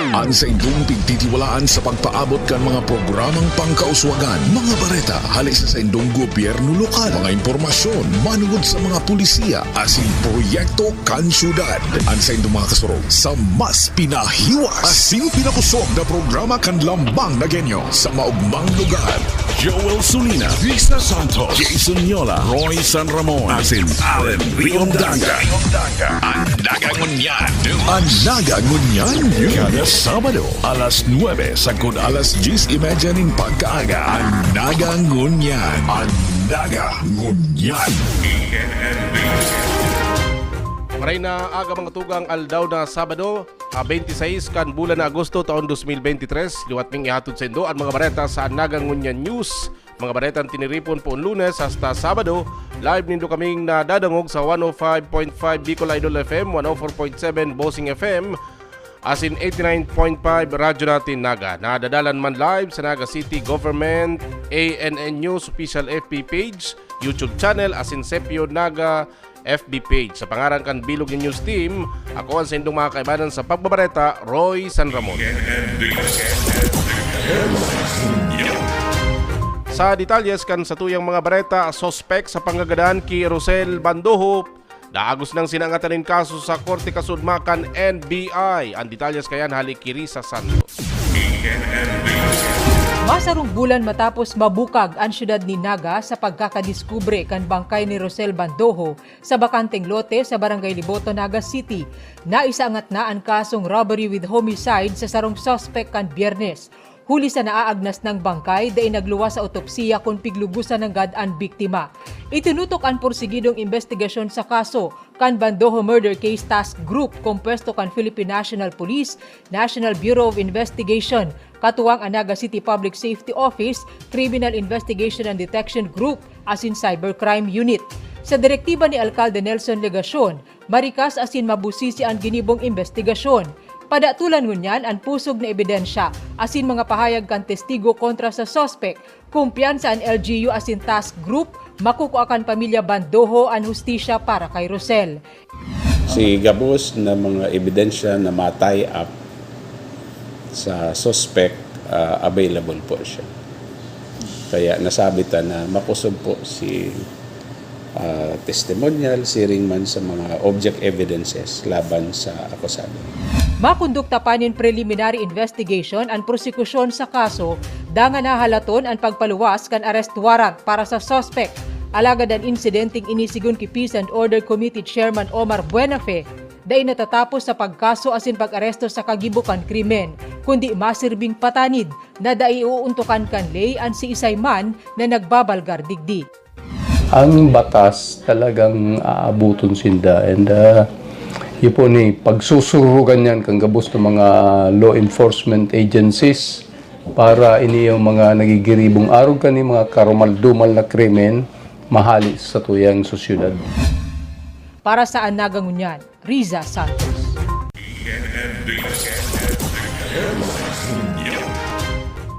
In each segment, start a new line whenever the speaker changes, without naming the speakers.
Ang sa indong pagtitiwalaan sa pagpaabot kan mga programang pangkauswagan, mga bareta, halis sa indong gobyerno lokal, mga impormasyon, manugod sa mga pulisiya, asin proyekto kan syudad. Ang sa indong mga kasurog sa mas pinahiwas, asin pinakusog na programa kan lambang na genyo sa maugmang lugar. Joel Sulina, Vista Santos, Jason Yola, Roy San Ramon, asin Allen Riondaga. Ang Naga Ngonian. Ang Naga Ngonian. Kada Sabado, alas 9 sagod alas 10:30 nin pagkaaga. Ang Naga Ngonian. Ang Naga Ngonian.
Maray na aga mga tugang aldaw na Sabado, 26 kan bulan na Agosto taon 2023. Liwat ming ihatod sa indo ang mga bareta sa Naga Ngonian News. Mga baretang tiniripon po Lunes hasta Sabado. Live nindo kaming nadadangog sa 105.5 Bicol Idol FM, 104.7 Bossing FM, asin 89.5 radyo natin Naga. Nadadalan man live sa Naga City Government ANN News official FB page, YouTube channel, asin CEPPIO Naga FB page. Sa pangaran kan Bilog ng News Team, ako ang sa indong mga kaibanan sa pagbabareta, Roy San Ramon. Sa detalyes kan sa tuyang mga bareta, sospek sa panggagadaan ki Rosel Bandoho, daagos ng sinangatanin kaso sa Korte Kasudmakan NBI. Ang detalyes kayan halik kiri sa Santos.
Masarong bulan matapos mabukag ang syudad ni Naga sa pagkakadiskubre kan bangkay ni Rosel Bandoho sa bakanteng lote sa Barangay Liboto, Naga City. Naisangat na ang kasong robbery with homicide sa sarong suspect kan Biyernes. Huli sa naaagnas ng bangkay, dahil nagluwas sa otopsiya kung piglubusan ng ang biktima. Itinutok ang porsigidong investigasyon sa kaso kan Bandoho Murder Case Task Group kompuesto kan Philippine National Police, National Bureau of Investigation, katuwang ang Naga City Public Safety Office, Criminal Investigation and Detection Group, asin Cybercrime Unit. Sa direktiba ni Alcalde Nelson Legacion, marikas asin mabusisi ang ginibong investigasyon. Padatulan ngunyan ang pusog na ebidensya asin mga pahayag kan testigo kontra sa suspect, kumpiyansa ang LGU asin task group, makukuha kan pamilya Bandoho ang hustisya para kay Rosel.
Si Gabos na mga ebidensya na ma-tie up sa suspect, available po siya. Kaya nasabitan na makusog po si testimonial, siring man sa mga object evidences laban sa akusado.
Makundukta pa nin preliminary investigation ang prosekusyon sa kaso, dangan nahalaton ang pagpaluwas kan arrest warrant para sa suspect. Alagad ang insidenteng inisigun ki Peace and Order Committee Chairman Omar Buenafe, dahil natatapos sa pagkaso asin pag-aresto sa kagibukan krimen, kundi masirbing patanid na dahil uuntukan kan lay ang si Isayman na nagbabalgar digdi.
Ang batas talagang aabuton sinda and yun po ni pagsusurugan yan kang gabos ng mga law enforcement agencies para ini yung mga nagigiribong arog ka ni mga karumal-dumal na krimen mahali sa tuyang sosyudad.
Para sa Naga Ngonian, Riza Santos.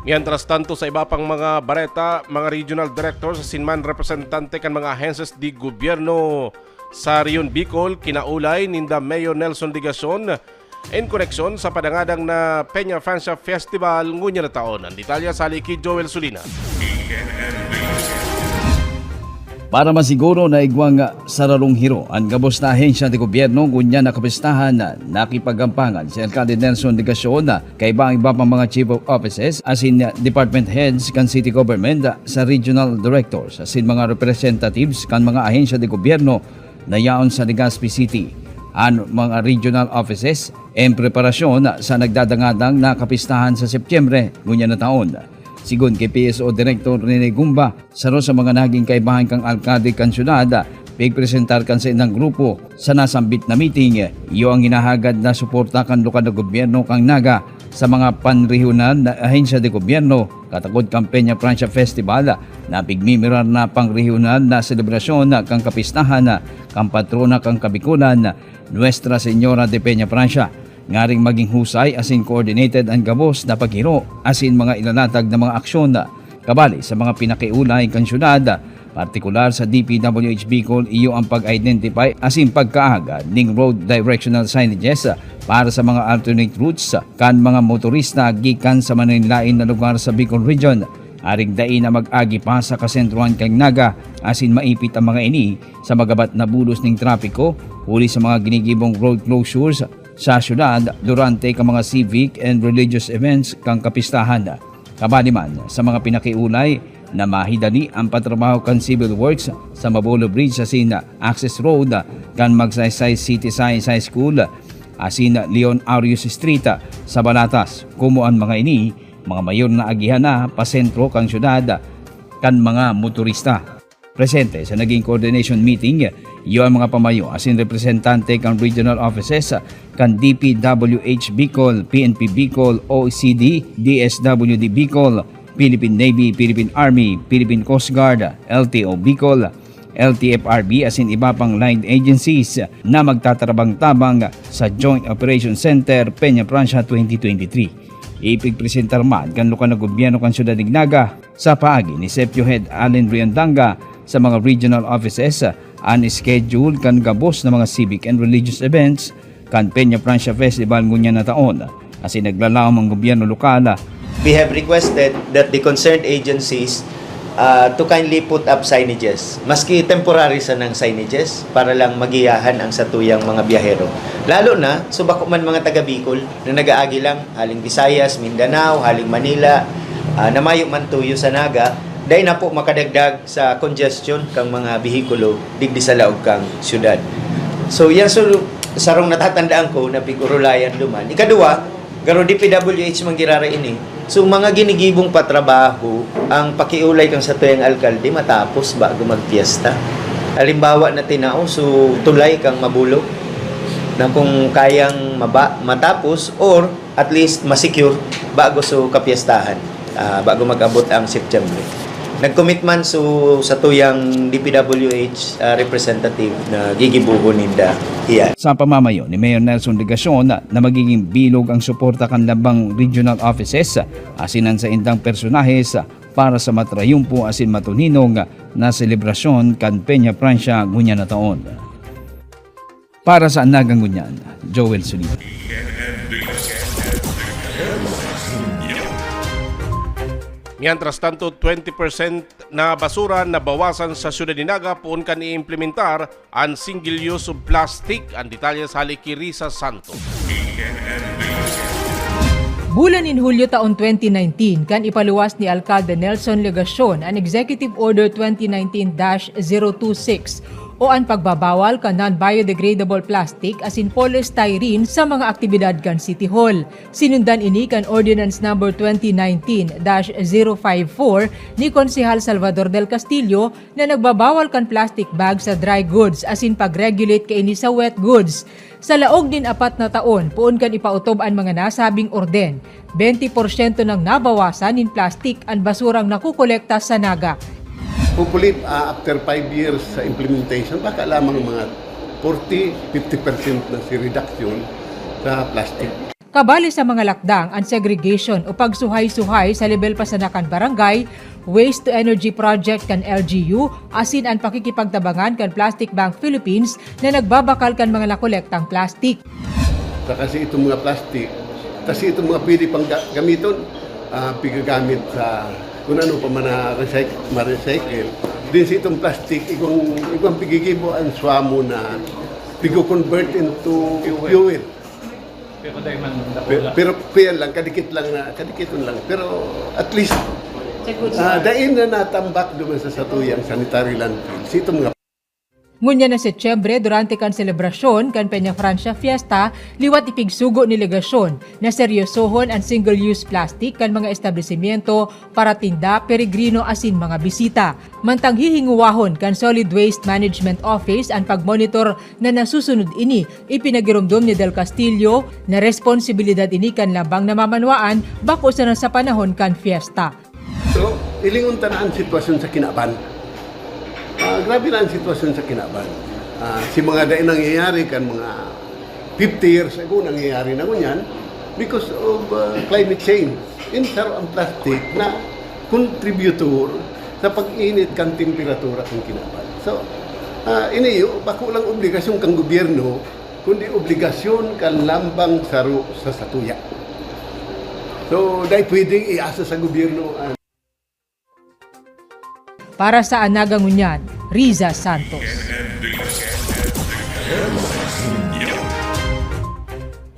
Mientras tanto sa iba pang mga bareta, mga regional directors, sinman representante kan mga ahensyas di gobyerno sa Rion Bicol, kinaulay ninda Mayor Nelson Legacion in koneksyon sa padangadang na Peña Francia Festival ngunya na taon. Ang detalya sa haliki Joel Sulina.
Para masiguro na igwang sararong hiro ang gabos na ahensya de gobyerno ngunya na kapistahan na nakipagampangan si Alcalde Nelson Legacion kay iba pang mga chief of offices asin department heads kan city government sa regional directors asin mga representatives kan mga ahensya de gobyerno na yaon sa Legazpi City. Ang mga regional offices en preparasyon sa nagdadangadang na kapistahan sa Setyembre ngunya na taon. Sigon kay PSO Director Rene Gumba, saro sa mga naging kaibahan kang alkalde kan syudad, pigpresentar kan sa inang grupo sa nasambit na meeting, iyo ang hinahagad na suporta kan lokal na gobyerno kang Naga sa mga panrehiyonal na ahensya de gobyerno, katagod kang Peña Francia Festival, na pigmimirar na pangrehiyonal na selebrasyon kang kapistahan, kang patrona kang Kabikulan, Nuestra Señora de Peña Francia. Ngaring maging husay asin coordinated ang gabos na paghiro asin mga ilalatag na mga aksyon kabali sa mga pinakiulay kan syudad Partikular sa DPWH Bicol, iyo ang pag-identify as in pagkaagad ning road directional signages para sa mga alternate routes kan mga motorista gikan sa maninlain na lugar sa Bicol Region. Aring dai na mag-agi pa sa kasentruhan kang Naga asin maipit ang mga ini sa magabat na bulos ning trapiko huli sa mga ginigibong road closures sa syudad durante ka mga civic and religious events kang kapistahan. Kabali man sa mga pinakiulay na mahidali ang patrabaho kan civil works sa Mabolo Bridge asin access road kan Magsaysay City Science High School asin Leon Arius Street sa Balatas. Kumuan mga ini mga mayor na agihan na pasentro kang syudad kan mga motorista. Presente sa naging coordination meeting, iyo ang mga pamayo asin representante kang regional offices kan DPWH Bicol, PNP Bicol, OECD, DSWD Bicol, Philippine Navy, Philippine Army, Philippine Coast Guard, LTO Bicol, LTFRB asin iba pang line agencies na magtatarabang-tabang sa Joint Operation Center Peña Francia 2023. Ipigpresentar man kan lokal na gobyerno kan Siyudad ng Naga sa paagi ni CEPPIO Head Allen Riandanga sa mga regional offices ang schedule kan gabos na mga civic and religious events kan Peña Francia Festival Ngonian na taon asin naglalaom ang gobyerno lokal.
We have requested that the concerned agencies to kindly put up signages. Maski temporary sa ng signages para lang magiyahan ang satuyang mga biyahero. Lalo na, subako man mga taga Bicol na nag-aagi lang, haling Visayas, Mindanao, haling Manila, namayo man tuyo sa Naga, dahil na po makadagdag sa congestion kang mga bihikulo digdi sa laog kang syudad. So yan sarong natatandaan ko na pigurulayan duman. Ikadua, garo DPWH manggirara ini. So mga ginigibong patrabaho ang pakiulay kang sa tuyang alkalde matapos bago magpiesta. Halimbawa na tinao, so tulay kang mabulok na kung kayang matapos or at least masecure bago so kapiestahan, bago mag-abot ang September. Nag-commit man so sa tuyang DPWH representative na gigibuhon ninda iyan.
Sa pamamayo ni Mayor Nelson Legasyon na magiging bilog ang suporta kan labang regional offices asinan sa indang personahes para sa matrayumpo asin matuninong na selebrasyon kan Peña Francia Ngonian na taon. Para sa Naga Ngonian, Joel Solido.
Mientras tanto, 20% na basura na bawasan sa Siyudad ni Naga poon kan i-implementar ang single use of plastic. Ang detalye sa Likirisa Santos.
Bulan in Hulyo taon 2019 kan ipaluwas ni Alcalde Nelson Legasyon ang Executive Order 2019-026 o ang pagbabawal ka non-biodegradable plastic asin polystyrene sa mga aktibidad kan City Hall. Sinundan ini kan Ordinance Number 2019-054 ni Konsehal Salvador del Castillo na nagbabawal kan plastic bag sa dry goods asin pag-regulate ka ini sa wet goods. Sa laog din 4 na taon, puon kan ipautob ang mga nasabing orden. 20% ng nabawasan in plastic ang basurang nakukolekta sa Naga.
Hopefully, after 5 years sa implementation, baka lamang mga 40-50% na si reduction sa plastic.
Kabali sa mga lakdang ang segregation o pagsuhay-suhay sa level pasanakan barangay, Waste to Energy Project kan LGU, asin ang pakikipagtabangan kan Plastic Bank Philippines na nagbabakal kan mga nakolektang plastic.
Kasi itong mga plastic, kasi itong mga pwede pang gamiton, pigagamit sa kung ano pa man ma-recycle. Din sa itong plastic, ikong pigigibo ang swamo na pigo-convert into fuel. Pero lang, kadikiton lang. Pero at least, dain na natambak duman sa satuyang sanitary landfill. Sa itong mga
Ngunya na Setyembre, durante kan selebrasyon kan Peña Francia Fiesta, liwat ipigsugo ni Legasyon na seryosohon ang single-use plastic kan mga establishmento para tinda, peregrino asin mga bisita. Mantang hihinguwahon kan Solid Waste Management Office ang pagmonitor na nasusunod ini, ipinagirumdum ni Del Castillo na responsibilidad ini kan labang namamanwaan bako sa panahon kan fiesta.
So, ilingunta na ang sitwasyon sa Kinaban. Grabe na ang sitwasyon sa Kinaban. Si mga dahil nangyayari kan mga 50 years ago nangyayari na ganyan because of climate change. Insaro ang plastic na contributor sa pag-init kang temperatura kung kinaban. So, iniyo, bako lang obligasyon kang gobyerno, kundi obligasyon kang lambang saro sa satuya. So, dahil pwedeng iasa sa gobyerno.
Para sa Naga Ngonian, Riza Santos.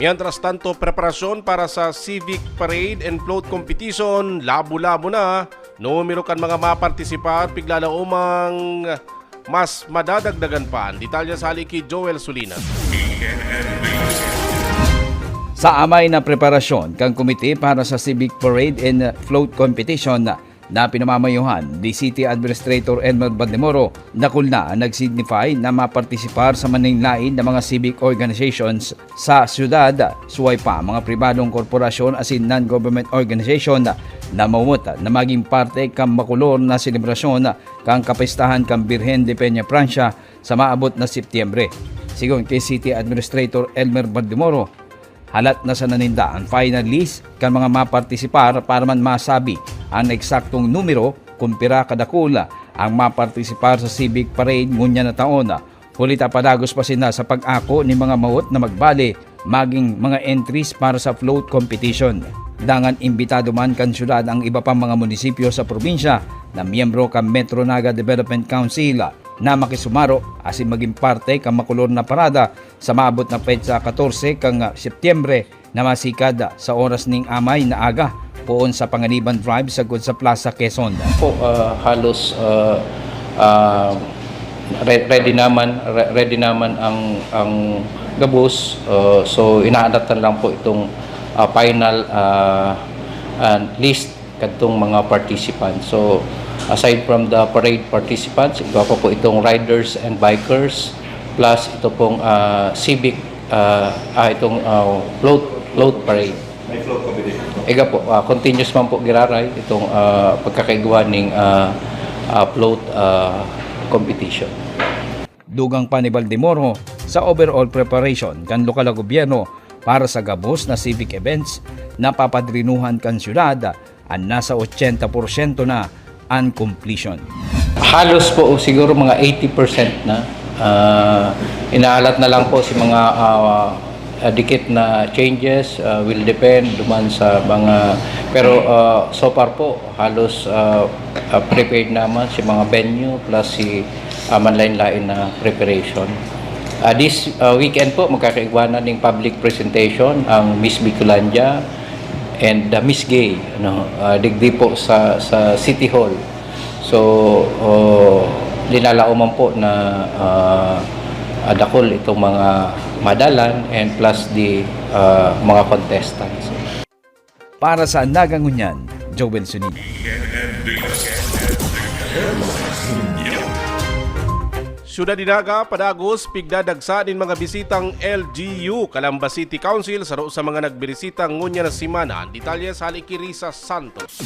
Mientras tanto, preparasyon para sa Civic Parade and Float Competition, labo-labo na. Numero kan mga mapartisipa at piglala umang mas madadagdagan pa. Detalye sa haliki Joel Sulina.
Sa amay na preparasyon kang komite para sa Civic Parade and Float Competition na pinamamayuhan ni City Administrator Elmer Bandemoro, nakul na nag-signify na mapartisipar sa maninglain ng mga civic organizations sa syudad, suway pa mga pribadong korporasyon as in non-government organization na mawut na maging parte kang makulor na selebrasyon kang kapistahan kang Birhen de Peña Francia sa maabot na Setyembre. Sigon kay City Administrator Elmer Bandemoro, halat na sa naninda ang final list kan mga mapartisipar para man masabi ang eksaktong numero kung pira kadakula ang mapartisipar sa Civic Parade ngunya na taon. Hulita padagos pa sina sa pag-ako ni mga mawot na magbali maging mga entries para sa float competition. Dangan imbitado man kan syudad ang iba pang mga munisipyo sa probinsya na miyembro kan Metro Naga Development Council na makisumaro asin maging parte kang makulor na parada sa maabot na petsa 14 kang Setyembre na masikad sa oras ning amay na aga poon sa Panganiban Drive sa sa Plaza Quezon.
Halos ready naman ang gabos, so inaadatan lang po itong final list kadtong mga participants. So aside from the parade participants, iba pa po itong riders and bikers plus ito pong civic itong float parade. May float competition. Iga po continuous man po giraray itong pagkakaigwa ning float competition.
Dugang pa ni Baldemoro sa overall preparation kan lokal na gobyerno para sa gabos na civic events na papadrinuhan kan syudad ang nasa 80% na ang completion.
Halos po siguro mga 80% na. Inaalat na lang po si mga dikit na changes, will depend duman sa mga, pero so far po halos prepared naman si mga venue plus si manlain-lain na preparation. This weekend po magkakaigwanan ng public presentation ang Miss Bicolandia and Miss Gay, digdi po sa City Hall. So linalauman po na dakol itong mga madalan and plus the mga contestants.
Para sa Naga Ngonian, Joel Sunini.
Syudad ni Naga, padagos, pigdadagsa din mga bisitang LGU, Calamba City Council, saro sa mga nagbirisitang ngunya na simana. Detalye sa haliki Risa Santos.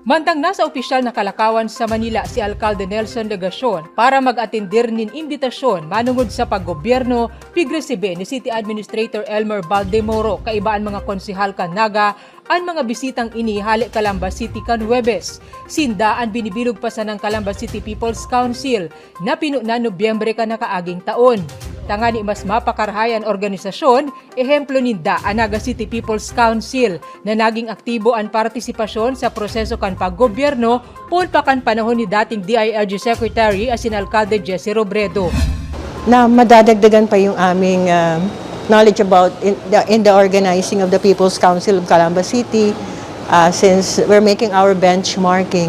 Mantang nasa opisyal na kalakawan sa Manila si Alcalde Nelson Legacion para mag-atindir nin imbitasyon manungod sa paggobyerno, pigresibe ni City Administrator Elmer Baldemoro kaibaan mga konsihal kan Naga ang mga bisitang inihali Calamba City kan Huwebes. Sindaan binibilog pa sa ng Calamba City People's Council na pinuna Nobyembre ka nakaaging taon. Tangani mas mapakarhayan organisasyon, ehemplo ninda ang Naga City People's Council na naging aktibo ang partisipasyon sa proseso kan paggobyerno pun pa kan panahon ni dating DILG Secretary as in Alcalde Jesse Robredo.
Na madadagdagan pa yung aming knowledge about in the organizing of the People's Council of Calamba City since we're making our benchmarking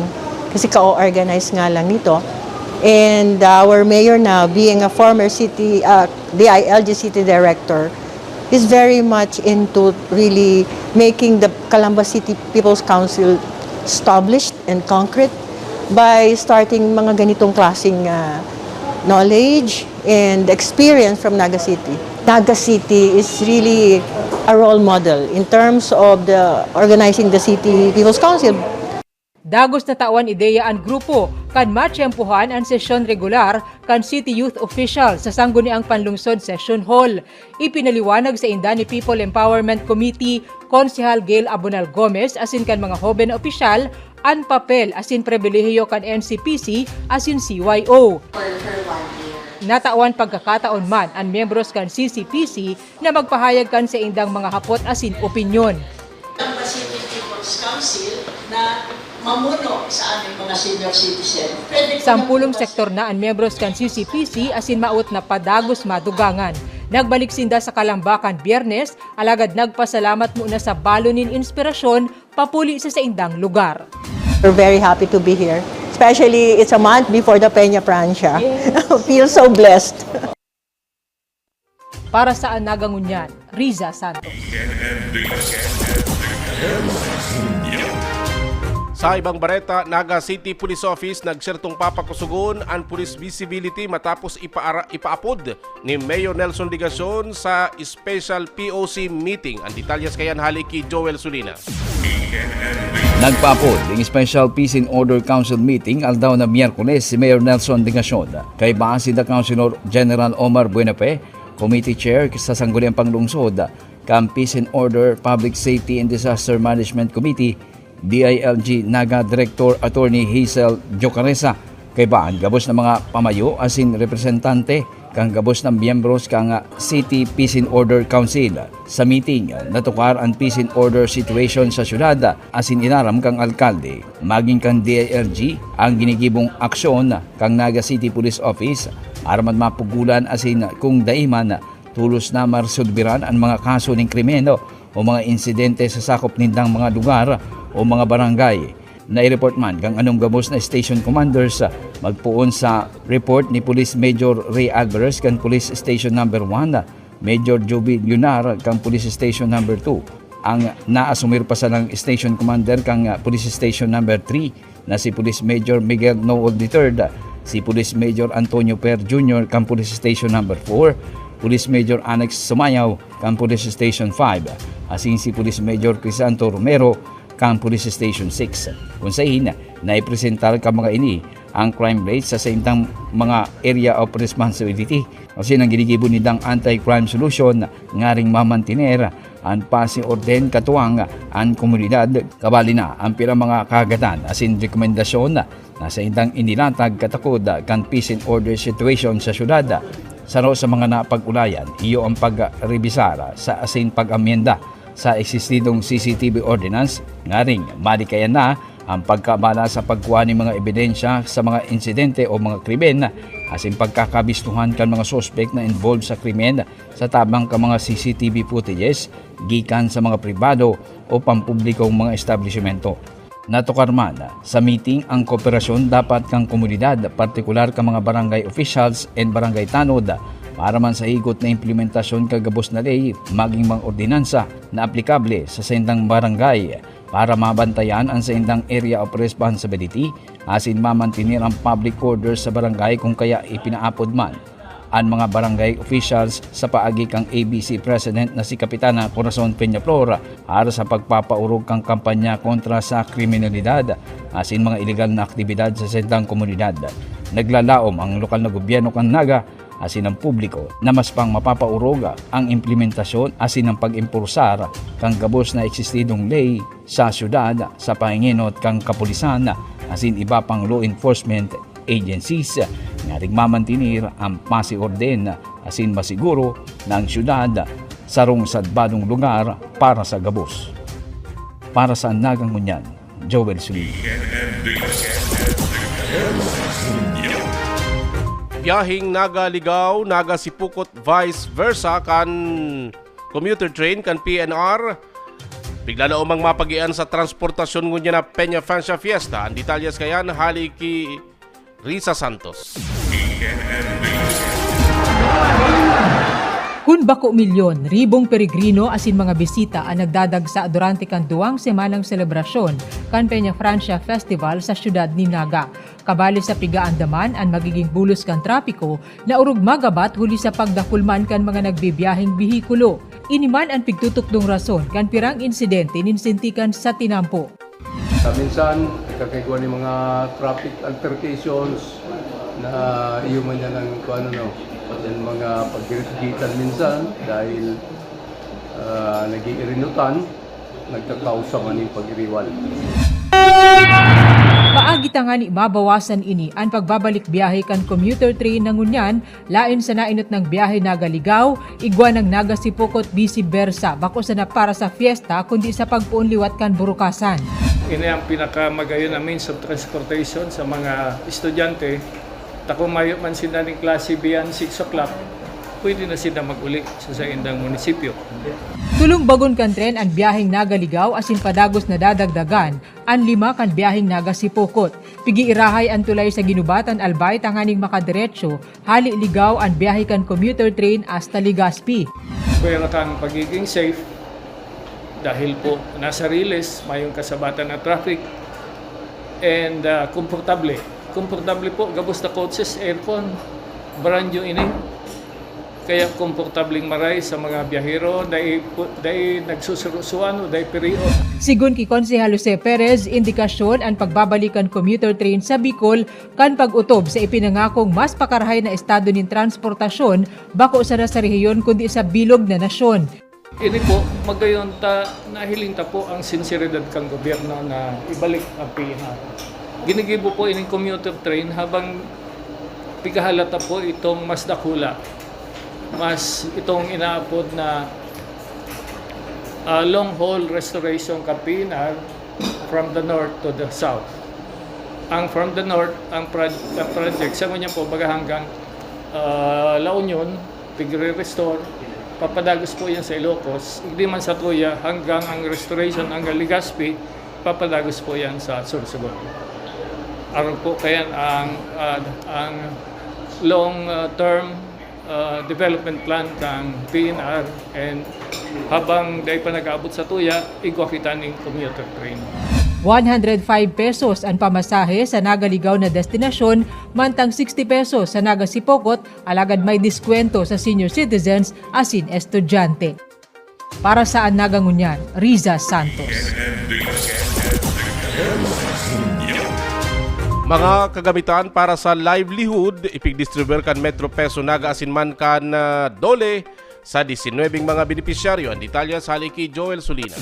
kasi ka-organize nga lang nito. And our mayor now, being a former city, DILG city director, is very much into really making the Calamba City People's Council established and concrete by starting mga ganitong klaseng knowledge and experience from Naga City. Naga City is really a role model in terms of the organizing the City People's Council.
Dagos na tawan ideya ang grupo kan matsyempuhan ang sesyon regular kan City Youth Official sa sangguniang panlungsod session hall. Ipinaliwanag sa inda ni People Empowerment Committee Konsehal Gail Abonal Gomez asin kan mga hoben opisyal ang papel asin pribilehiyo kan NCPC asin CYO. Natawan pagkakataon man ang miyembros kan CCPC na magpahayag kan sa indang mga hapot asin opinyon.
Ang City People's Council na mamuno sa aming mga senior citizen.
Sampulong sektor na ang miyembros kan CCPC asin maut na padagos madugangan. Nagbalik sinda sa Kalambakan Biyernes, alagad nagpasalamat muna sa balonin inspirasyon papuli sa indang lugar.
We're very happy to be here. Especially, it's a month before the Peña Francia. Feel so blessed.
Para sa Naga Ngonian, Riza Santos.
Sa ibang bareta, Naga City Police Office nagsertong papakusugon ang police visibility matapos ipaapod ni Mayor Nelson Digacion sa special POC meeting. Ang detalyas kayan halik kay Joel Sulina.
Nagpaapod ng Special Peace and Order Council meeting aldaw na Miyerkules si Mayor Nelson Digacion kay base da Councilor General Omar Buenape, Committee Chair sa Sangguniang Panglungsod, kan Peace and Order Public Safety and Disaster Management Committee, DILG-Naga Director Attorney Hazel Jocaresa, kay baan gabos na mga pamayo asin representante kang gabos ng miyembros kang City Peace and Order Council. Sa meeting, natukar ang peace and order situation sa syudad asin inaram kang alkalde, maging kang DILG ang ginigibong aksyon kang Naga City Police Office araman mapugulan asin kung daiman tulos na marsudbiran ang mga kaso ng krimeno o mga insidente sa sakop nindang mga lugar o mga barangay. Na-report man kang anong gabos na station commanders magpuon sa report ni Police Major Ray Alvarez kang Police Station Number 1, Major Joby Lunar kang Police Station Number 2. Ang naasumir pa sa ng Station Commander kang Police Station Number 3 na si Police Major Miguel Noel III, si Police Major Antonio Per Jr. kang Police Station Number 4, Police Major Annex Sumayaw kang Police Station 5, asin si Police Major Crisanto Romero kang Police Station 6. Kung sa ina, naipresentar ka mga ini ang crime rate sa saintang mga area of responsibility. Kasi nang ginigibo nidang anti-crime solution ngaring mamantiner ang pasi orden katuwang ang komunidad. Kabali na ang pira mga kagatan asin rekomendasyon na sa indang inilatag katakod kan peace and order situation sa syudad. Saro sa mga napag-ulayan, iyo ang pag-rebisara sa asin pag-amyenda sa eksistidong CCTV ordinance, ngaring malikayan na ang pagkabala sa pagkuha ng mga ebidensya sa mga insidente o mga krimen asin pagkakabistuhan kan mga suspect na involved sa krimen sa tabang ka mga CCTV footages gikan sa mga pribado o pampublikong mga establishmento. Natukar man sa meeting ang kooperasyon dapat kang komunidad, partikular ka mga barangay officials and barangay tanod para man sa higot na implementasyon kagabos na ley maging mga ordinansa na aplikable sa saindang barangay para mabantayan ang saindang area of responsibility asin mamantinir ang public order sa barangay kung kaya ipinaapod man ang mga barangay officials sa paagi kang ABC President na si Kapitana Corazon Peñaflor para sa pagpapaurog kang kampanya kontra sa kriminalidad asin mga ilegal na aktibidad sa saindang komunidad. Naglalaom ang lokal na gobyerno kang Naga asin ang publiko na mas pang mapapauroga ang implementasyon asin ang pag-impursar kang gabos na eksistidong ley sa syudad sa pahinginot kang kapulisan asin iba pang law enforcement agencies nga mamantinir ang pasiorden asin masiguro ng syudad sarong sadbadong lugar para sa gabos. Para sa Naga Ngonian, Joel Sulina.
Biyahing Naga-Ligaw, Naga-Sipukot, vice versa kan commuter train kan PNR. Bigla na umang mapagian sa transportasyon ngunya na Peña Francia Fiesta. Ang detalyas kayan hali ki Risa Santos.
Kun bako milyon, ribong peregrino asin mga bisita ang nagdadagsa durante kan duwang semanang selebrasyon kan Peña Francia Festival sa syudad ni Naga. Kabali sa pigaandaman ang magiging bulos kan trapiko na urog magabat huli sa pagdakulman kan mga nagbibiyaheng bihikulo. Iniman ang pigtutukdong rason kan pirang insidente ninsentikan sa tinampo.
Minsan nagkakaigwa ng mga traffic altercations na iuman niya ng yan mga pagkirigitan minsan dahil nag-iirinutan, nagkakausa man yung pag-iriwal.
Paagi nga ni mabawasan ini ang pagbabalik biyahe kan commuter train ng Ngonian, lain sa nainot ng biyahe Naga-Ligaw, igwa ng Naga-Sipokot vice versa, bako sa na para sa fiesta kundi sa pagpuon liwat kan burukasan.
Ini ang pinakamagayon na means of transportation sa mga estudyante. Kung mayo man sila ng klase beyond 6 o'clock, pwede na sila mag-uli sa indang munisipyo.
Tulong bagon kan tren ang biyaheng Naga-Ligaw asin padagos na dadagdagan, ang 5 kan biyaheng Naga-Sipokot. Pigi irahay ang tulay sa Ginubatan Albay tanganing makadiretso, hali Ligaw ang biyahe kan commuter train hasta Legazpi.
Pwera kang pagiging safe dahil po nasa riles, mayong kasabatan na traffic, and komportable. Komportable po, gabos na coaches, aircon, brand new ini. Kaya komportabling maray sa mga biyahero, dahil nagsusurusuan o dahil period.
Sigun ki Konsehal Jose Perez, indikasyon ang pagbabalikan commuter train sa Bicol kan pag-utob sa ipinangakong mas pakarahay na estado ng transportasyon bako sa nasa rehiyon kundi sa bilog na nasyon.
Ini po, magayon nahiling ta po ang sinseridad kang gobyerno na ibalik ang PNR. Ginigibo po ining commuter train habang pigahalata po itong mas dakula. Mas itong inaapod na long haul restoration campaign from the north to the south. Ang from the north, ang project, sa kanya po baga hanggang La Union, pigre-restore, papadagos po yan sa Ilocos, hindi man sa Tuya, hanggang ang restoration hanggang Legazpi, papadagos po yan sa Sorsogon. Aron po kaya ang long term development plan ng PNR, and habang dahil pa nag-aabot sa Tuya, igwa kita ng commuter train.
105 pesos ang pamasahe sa Naga-Ligaw na destinasyon, mantang 60 pesos sa Naga-Sipokot, alagad may diskwento sa senior citizens asin estudyante. Para sa Naga Ngonian, Riza Santos.
Mga kagamitan para sa livelihood, ipigdistribuer kan Metro Peso Naga asin man kan dole sa 19 mga benepisyaryo. Ang detalya sa haliki Joel Solina.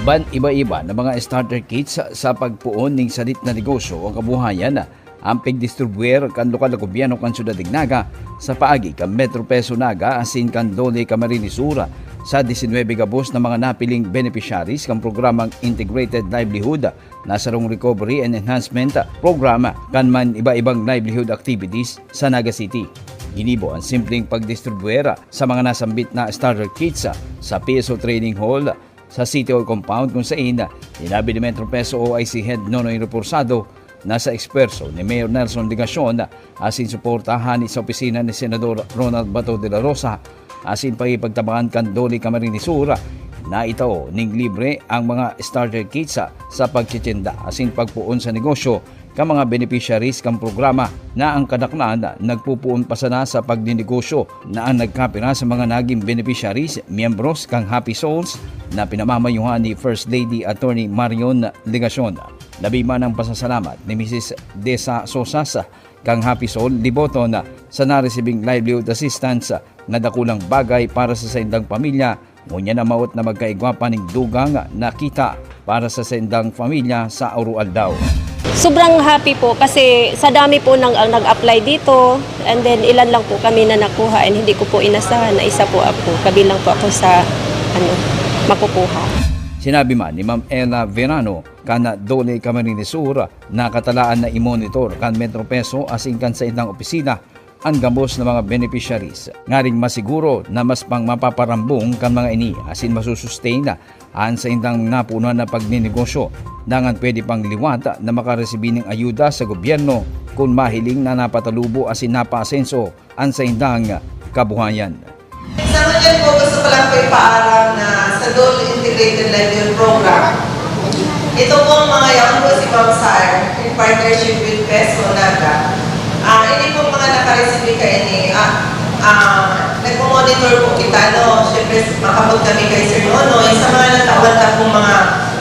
Ban iba-iba na mga starter kits sa pagpuon ning salit na negosyo o kabuhayan ang pigdistribuer kan lokal na gobyerno kan Siyudad ng Naga sa paagi kan Metro Peso Naga asin kan dole Camarines Sur sa 19 gabos na mga napiling beneficiaries kan programang Integrated Livelihood na sarong Recovery and Enhancement Program kan man iba-ibang livelihood activities sa Naga City. Ginibo ang simpleng pagdistribuer sa mga nasambit na starter kits sa PSO Training Hall sa City Hall Compound kung saan inabi ni Metro Peso OIC Head Nonoy Reporsado na sa eksperso ni Mayor Nelson Ligacion asin suportahan sa opisina ni Senador Ronald Bato de la Rosa asin pagipagtabangan kan dole Camarines Sur na itao ning libre ang mga starter kits sa pagtitinda asin pagpuon sa negosyo ka mga beneficiaries kang programa na ang kadaklan nagpupuon pa sana sa pagdinegosyo na ang nagkapira sa mga naging beneficiaries, miyembros kang Happy Souls na pinamamayuhan ni First Lady Attorney Marion Ligacion. Labima ng pasasalamat ni Mrs. Desa Sosas kang Happy Soul liboto na sa naresibing livelihood assistance na dakulang bagay para sa sendang pamilya, ngunya na maot na magkaigwa pa ning dugang nakita para sa sendang pamilya sa Orual daw.
Sobrang happy po kasi sa dami po nag-apply dito, and then ilan lang po kami na nakuha, and hindi ko po inasahan na isa po ako, kabilang po ako sa makukuha.
Sinabi man ni Ma'am Ella Verano kana dole Camarines Sur na katalaan na i-monitor kan Metro Peso asin kan sa ilang opisina ang gambos ng mga beneficiaries. Ngaring masiguro na mas pang mapaparambong kan mga ini asin masusustain na an sa indang napunan na pagninegosyo dangan pwede pang liwat na makaresibin ng ayuda sa gobyerno kung mahiling na napatalubo asin napaasenso an sa indang kabuhayan.
Sa Ngonian po, gusto ko lang po ipaaral na sa Dole Integrated Livelihood Program, ito pong mga young po si Ma'am Sar in partnership with Peso Naga. Hindi po mga nakaresibin ka ini. Nagpo-monitor po kita, no? Siyempre, makapag kami kay Sir Nonoy sa mga natawan na pong mga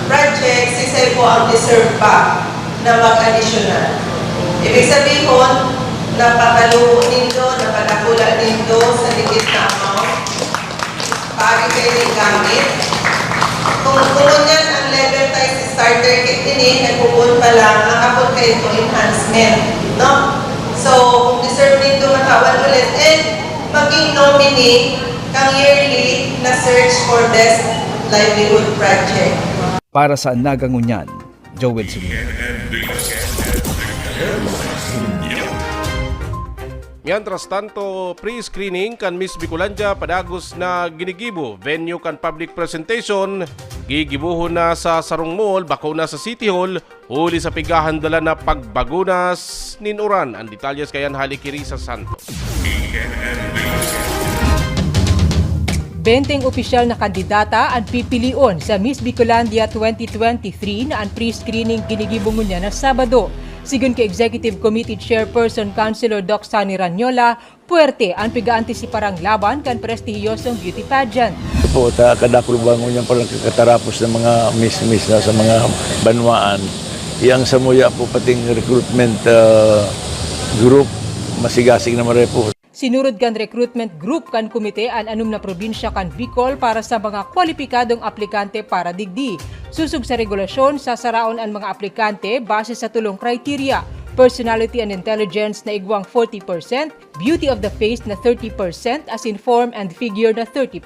projects, isa po po ang deserve pa na mag-additional. Ibig sabihin, napakaluho nindo, napadakula nindo sa dikit na amount. Pagi kayo din gamit. Kung yan ang level tayo sa starter kit din, nagpupun pa lang, ang apod kayo ito enhancement. No? So, kung deserve nindo matawan ulit, and maging nominee kang yearly na search for best livelihood project.
Para sa Naga Ngonian, Joel Sumir.
Mientras tanto, pre-screening kan Miss Bicolandia padagos na ginigibo venue kan public presentation gigibuhon na sa Sarong Mall bakuna sa City Hall huli sa pigahandala na pagbagunas ninuran ang detalyes kayan halikiri sa Santos.
20 opisyal na kandidata ang pipilion sa Miss Bicolandia 2023 na ang pre-screening ginigibong niya na Sabado. Sigun kay Executive Committee Chairperson Councilor Doc Sani Ranyola, puwerte ang piga-antisiparang laban kan prestihiyosong beauty pageant.
Po, kadakul bangon yan palang katarapos ng mga miss-miss na sa mga banwaan. Yang samuya po pating recruitment group, masigasig na marepo.
Sinurod kan recruitment group kan komite ang anum na probinsya kan Bicol para sa mga kwalipikadong aplikante para digdi. Susug sa regulasyon, sasaraon ang mga aplikante base sa tulong kriteria, personality and intelligence na igwang 40%, beauty of the face na 30%, as in form and figure na 30%.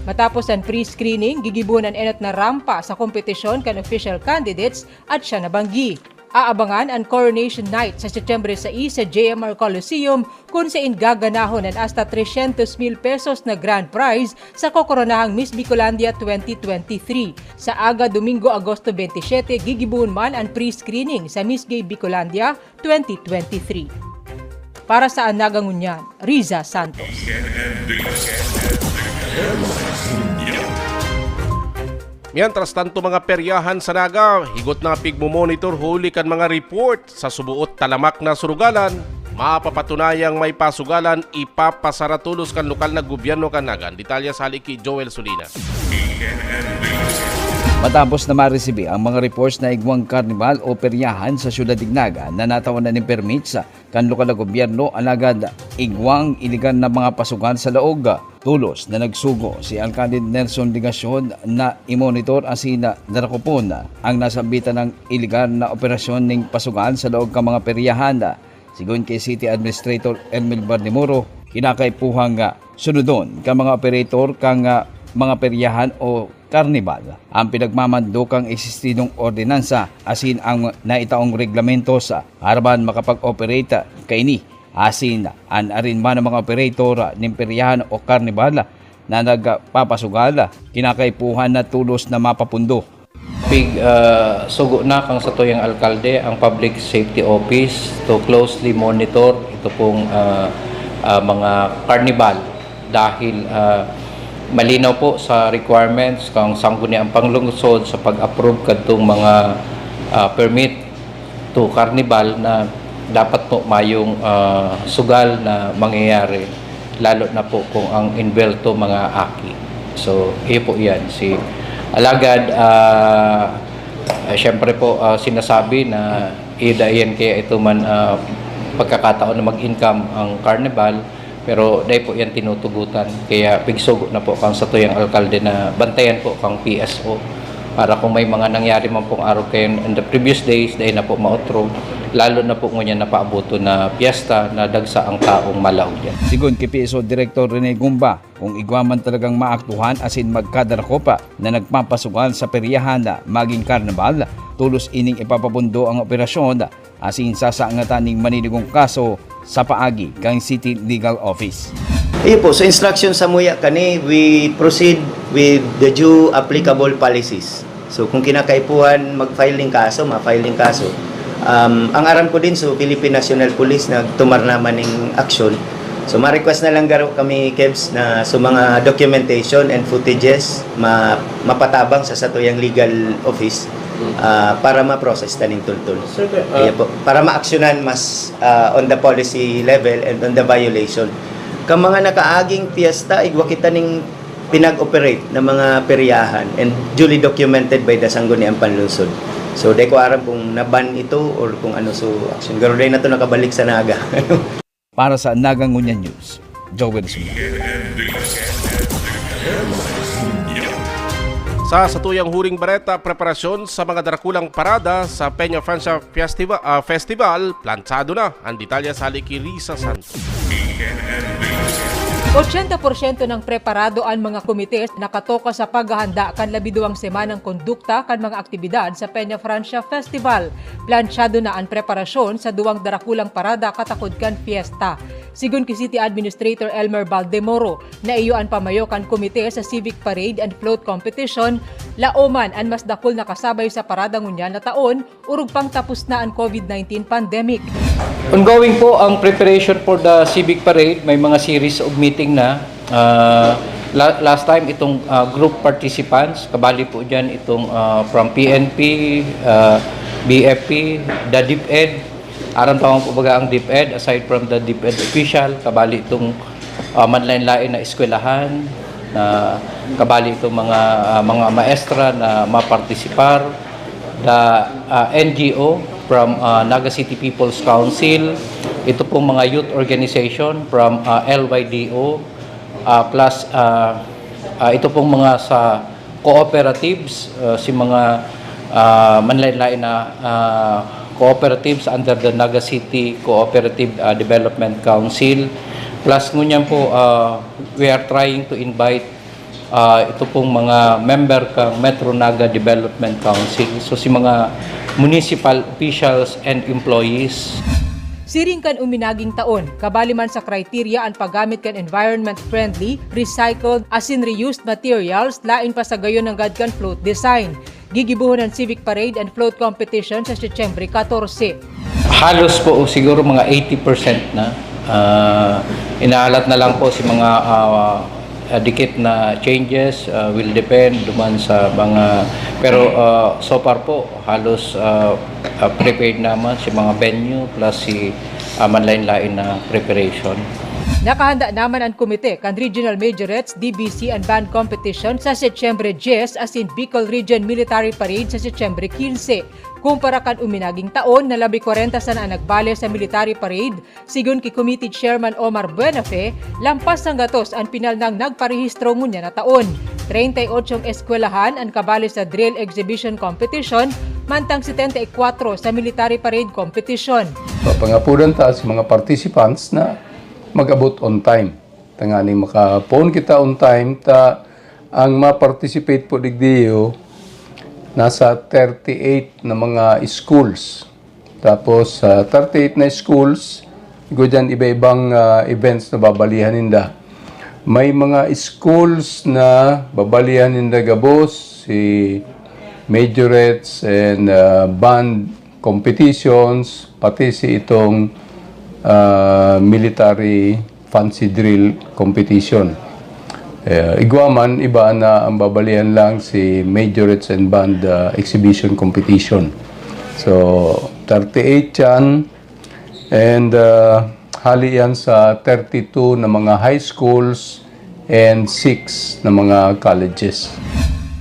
Matapos ang pre-screening, gigibunan enot na rampa sa kompetisyon kan official candidates at siya nabanggi. Aabangan ang Coronation Night sa Setyembre 6 sa JMR Coliseum kung saan gaganahon ang hasta 300,000 pesos na grand prize sa kokoronahang Miss Bicolandia 2023. Sa aga Domingo, Agosto 27, gigibuon man ang pre-screening sa Miss Gay Bicolandia 2023. Para sa Naga Ngonian, Riza Santos.
Mientras tanto mga peryahan sa Naga, higot na pigmomonitor huli kan mga report sa subuot talamak na surugalan, mapapatunayang may pasugalan ipapasara tulos kan lokal na gobyerno kan Naga. Detalya sa haliki Joel Solina.
Matapos na maresibi ang mga reports na igwang karnival o peryahan sa siyudad ng Naga na natawan na ng permit sa kan lokal na gobyerno alagad igwang iligan na mga pasukan sa laog. Tulos na nagsugo si Alcalde Nelson Ligacion na i-monitor asina darakupon ang nasambitan ng iligan na operasyon ng pasukan sa loob ng mga peryahan. Sigun kay City Administrator Elmil Bardemuro, kinakaipuhang sunodon ka mga operator kang mga peryahan o karnibal. Ang pinagmamando kang existinong ordinansa asin ang naitaong reglamento sa harapan makapag-operate kaini. Asin an arin man ang mga operator ng peryahan o karnibal na nagpapasugal kinakaipuhan na tulos na mapapundo.
Sugo na kang sa tuyang alkalde ang Public Safety Office to closely monitor ito pong mga carnival dahil malinaw po sa requirements kang sangguniang panglungsod sa pag-approve kadtong mga permit to carnival na dapat po mayong sugal na mangyayari lalo na po kung ang inbelto mga aki. So, iyo po yan. Si alagad, syempre po sinasabi na idayan kaya ito man pagkakataon na mag-income ang carnival, pero dahil po yan tinutugutan. Kaya pigsugo na po kang sa tuyang alkalde na bantayan po kang PSO para kung may mga nangyari man pong araw kayo in the previous days, dahil na po mautro, lalo na po ngunyan napaabuto na piyesta na dagsa ang taong malaw dyan.
Sigun kay PSO Director Rene Gumba, kung igwaman talagang maaktuhan asin magkadarako pa na nagpapasukan sa peryahan na maging karnaval, tulos ining ipapabundo ang operasyon asin sasangatan ning maninigong kaso sa paagi kang City Legal Office.
Iyo po, sa instruction sa muya kani, we proceed with the due applicable policies. So kung kinakaipuhan mag-filing kaso, ma-filing kaso. Ang aram ko din so Philippine National Police nagtumar naman ng action. So ma-request na lang garo kami Kebs na so mga documentation and footages mapatabang sa satuyang legal office para ma-process taning tultul. Kaya po, para ma-actionan mas on the policy level and on the violation. Kang mga nakaaging piyesta, igwa kita ning pinag-operate ng mga peryahan and duly documented by the Sangguniang Panlungsod. So, di ko aram kung naban ito or kung ano so action. Pero na to nakabalik sa Naga.
Para sa Naga Ngonian News, Joel Sumla.
Sa satuyang huring bareta, preparasyon sa mga darakulang parada sa Peña Francia Festival, plansado na ang detalye sa haliki Risa Santos.
80% ng preparado ang mga komite nakatoka sa paghahanda kan 12 semanang kondukta kan mga aktibidad sa Peña Francia Festival. Plansyado na ang preparasyon sa duwang darakulang parada katakod kan fiesta. Sigun ki City Administrator Elmer Valdemoro, na iyo ang pamayo kan komite sa Civic Parade and Float Competition, laoman ang mas dakol na kasabay sa parada ngunyan na taon, urug pang tapos na ang COVID-19 pandemic.
Ongoing po ang preparation for the Civic Parade. May mga series of meeting na. Last time itong group participants, kabali po dyan itong from PNP, BFP, the DepEd. Aram tawang po baga ang DepEd, aside from the DepEd official, kabali itong manlain-lain na eskwelahan, na kabali itong mga maestra na mapartisipar, the NGO from Naga City People's Council, ito pong mga youth organization from LYDO, plus ito pong mga sa cooperatives, si mga manlain-lain na cooperatives under the Naga City Cooperative Development Council. Plus ngunyan po, we are trying to invite ito pong mga member kang Metro Naga Development Council. So si mga municipal officials and employees.
Siring kan uminaging taon, kabali man sa kriteria ang paggamit kan environment-friendly, recycled, asin reused materials, lain pa sa gayon ng gadkan float design. Gigibuhon ng Civic Parade and Float Competition sa Setyembre 14.
Halos po siguro mga 80% na. Inaalat na lang po si mga dikit na changes, will depend duman sa mga, pero so far po halos prepared naman si mga venue plus si manlain-lain na preparation.
Nakahanda naman ang komite kan Regional Majorettes, DBC and Band Competition sa Setyembre 10 asin Bicol Region Military Parade sa Setyembre 15. Kumpara kan uminaging taon na 40 sana nagbale sa Military Parade, sigun ki Committee Chairman Omar Buenafe, lampas ang gatos ang pinal ng nagparehistro ngunya na taon. 38 eskwelahan ang kabale sa Drill Exhibition Competition, mantang 74 sa Military Parade Competition.
Pangapunan ta sa mga participants na mag-abot on time. Tanganing makapoon kita on time, ta ang ma-participate po digdiyo nasa 38 na mga schools. Tapos 38 na schools, igo dyan iba-ibang events na babalihan ninda. May mga schools na babalihan ninda gabos, si majorettes and band competitions, pati si itong military fancy drill competition. Igwaman, iba na ang babalian lang si majorettes and band exhibition competition. So, 38 yan and hali yan sa 32 na mga high schools and 6 na mga colleges.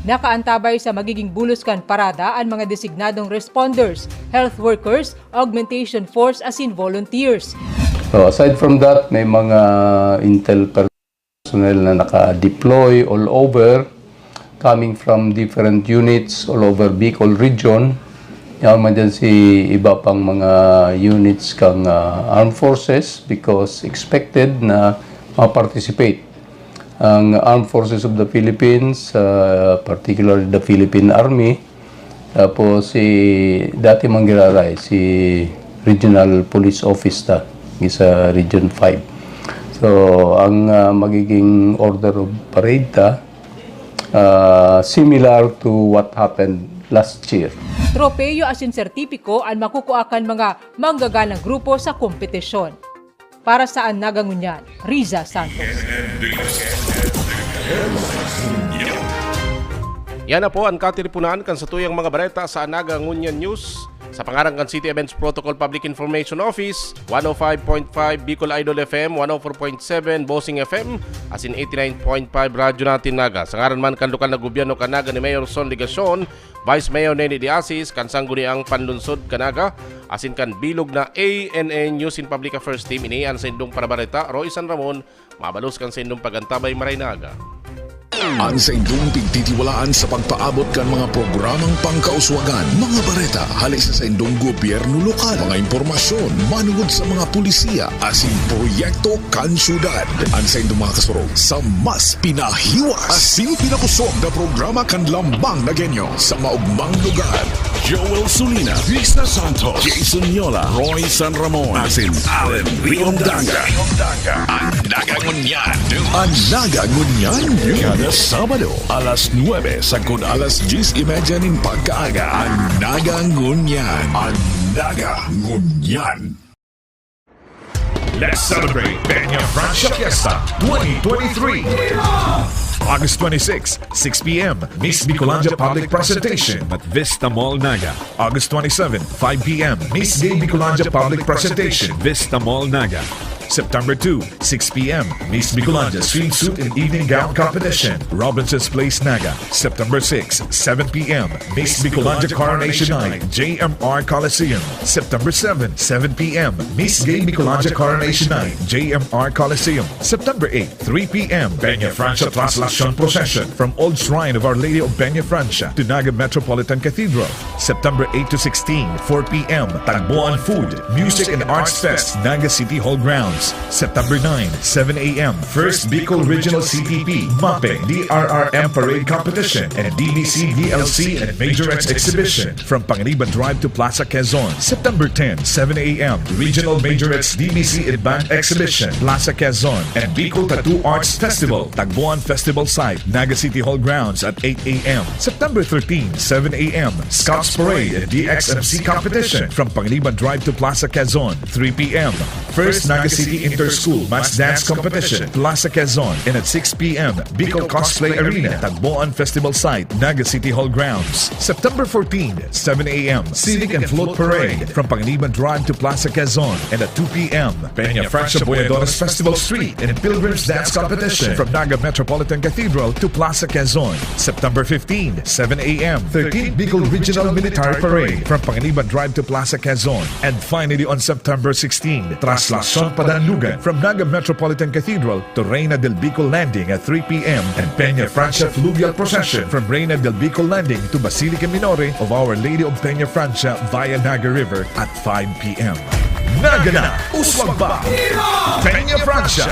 Nakaantabay sa magiging buluskan parada ang mga designadong responders, health workers, augmentation force asin volunteers.
So aside from that, may mga intel personnel na naka-deploy all over, coming from different units all over Bicol region. Yaman dyan si iba pang mga units kang armed forces because expected na ma-participate ang Armed Forces of the Philippines, particularly the Philippine Army, tapos si dati manggiraray, si Regional Police Office ta, sa Region 5. So, ang magiging order of parade ta, similar to what happened last year.
Tropeyo asin sertipiko ang makukuakan mga manggaganang grupo sa kompetisyon. Para sa Naga Ngonian, Riza Santos.
Yan na po ang katiripunan kan sa tuyang mga bareta sa Naga Ngonian News. Sa pangarang kan City Events Protocol Public Information Office, 105.5 Bicol Idol FM, 104.7 Bossing FM, asin 89.5 Radyo natin Naga. Sa ngaran man kan lokal na gobyerno kanaga ni Mayor Son Ligacion, Vice Mayor Nene Diasis, kan sangguni ang panlunsod kanaga, asin kan bilog na ANN News in Public Affairs Team, inian sa indong parabareta, Roy San Ramon, mabalos kan sa indong pagantabay Maraynaga.
Ang sa indong pigtitiwalaan sa pagpaabot kan mga programang pangkauswagan, mga bareta, halis sa indong gobyerno lokal, mga impormasyon, manungod sa mga pulisiya, asin proyekto kan syudad. Ang sa indong mga kasurog sa mas pinahiwas, asin pinakusog na programa kan lambang na genyo sa maugmang lugar. Joel Sulina, Lisa Santos, Jason Yola, Roy San Ramon, asin Allen Riondanga. Ang Naga Ngonian, ang Naga Ngonian, kada Sabado, alas 9 sagkod alas 10:30 nin pagkaaga. Ang Naga Ngonian, ang Naga Ngonian.
Let's celebrate Peña Francia Fiesta 2023. August 26, 6 p.m. Miss Bicolanja Public Presentation at Vista Mall Naga. August 27, 5 p.m. Miss Gay Bicolanja Public Presentation, Vista Mall Naga. September 2, 6 p.m. Miss Bicolanja Swimsuit and Evening Gown Competition, Robinson's Place, Naga. September 6, 7 p.m. Miss Bicolanja Coronation Night, JMR Coliseum. September 7, 7 p.m. Miss Gay Bicolanja Coronation Night, JMR Coliseum. September 8, 3 p.m. Peña Francia Translation Procession from Old Shrine of Our Lady of Peña Francia to Naga Metropolitan Cathedral. September 8 to 16, 4 p.m. Tagboan Food, Music and Arts Fest, Naga City Hall Grounds. September 9, 7 a.m. First Bicol Regional CTP, Mapping, DRRM Parade Competition, and DBC, DLC, and Majorettes Exhibition from Panganiban Drive to Plaza Quezon. September 10, 7 a.m. Regional Majorettes DBC and Band Exhibition, Plaza Quezon, and Bicol Tattoo Arts Festival, Tagboan Festival Site, Naga City Hall Grounds at 8 a.m. September 13, 7 a.m. Scouts Parade and DXMC Competition from Panganiban Drive to Plaza Quezon, 3 p.m. First Naga City Inter-School Mass Dance Competition, Plaza Quezon, and at 6 p.m. Bicol Cosplay Arena, Tagboan Festival Site, Naga City Hall Grounds. September 14, 7 a.m. Civic and Float Parade from Panganiban Drive to Plaza Quezon, and at 2 p.m. Peña Francia Boyadoras Festival Street and Pilgrims Dance Competition from Naga Metropolitan Cathedral to Plaza Quezon. September 15, 7 a.m. 13th Bicol Regional Military Parade from Panganiban Drive to Plaza Quezon. And finally on September 16, Traslacion Padanlugan from Naga Metropolitan Cathedral to Reina del Bicol Landing at 3 p.m. and Peña Francia Fluvial Procession from Reina del Bicol Landing to Basilica Minore of Our Lady of Peña Francia via Naga River at 5 p.m. Naga na! Uswag ba? Peña Francia!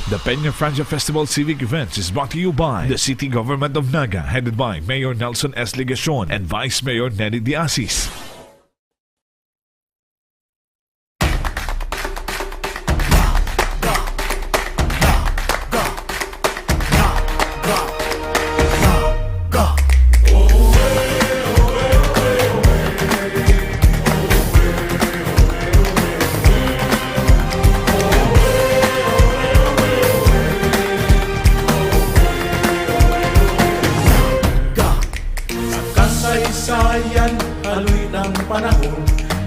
The Peña Francia Festival Civic Events is brought to you by the City Government of Naga, headed by Mayor Nelson S. Ligacion and Vice Mayor Nene Diasis.
Kasaysayan, aloy ng panahon,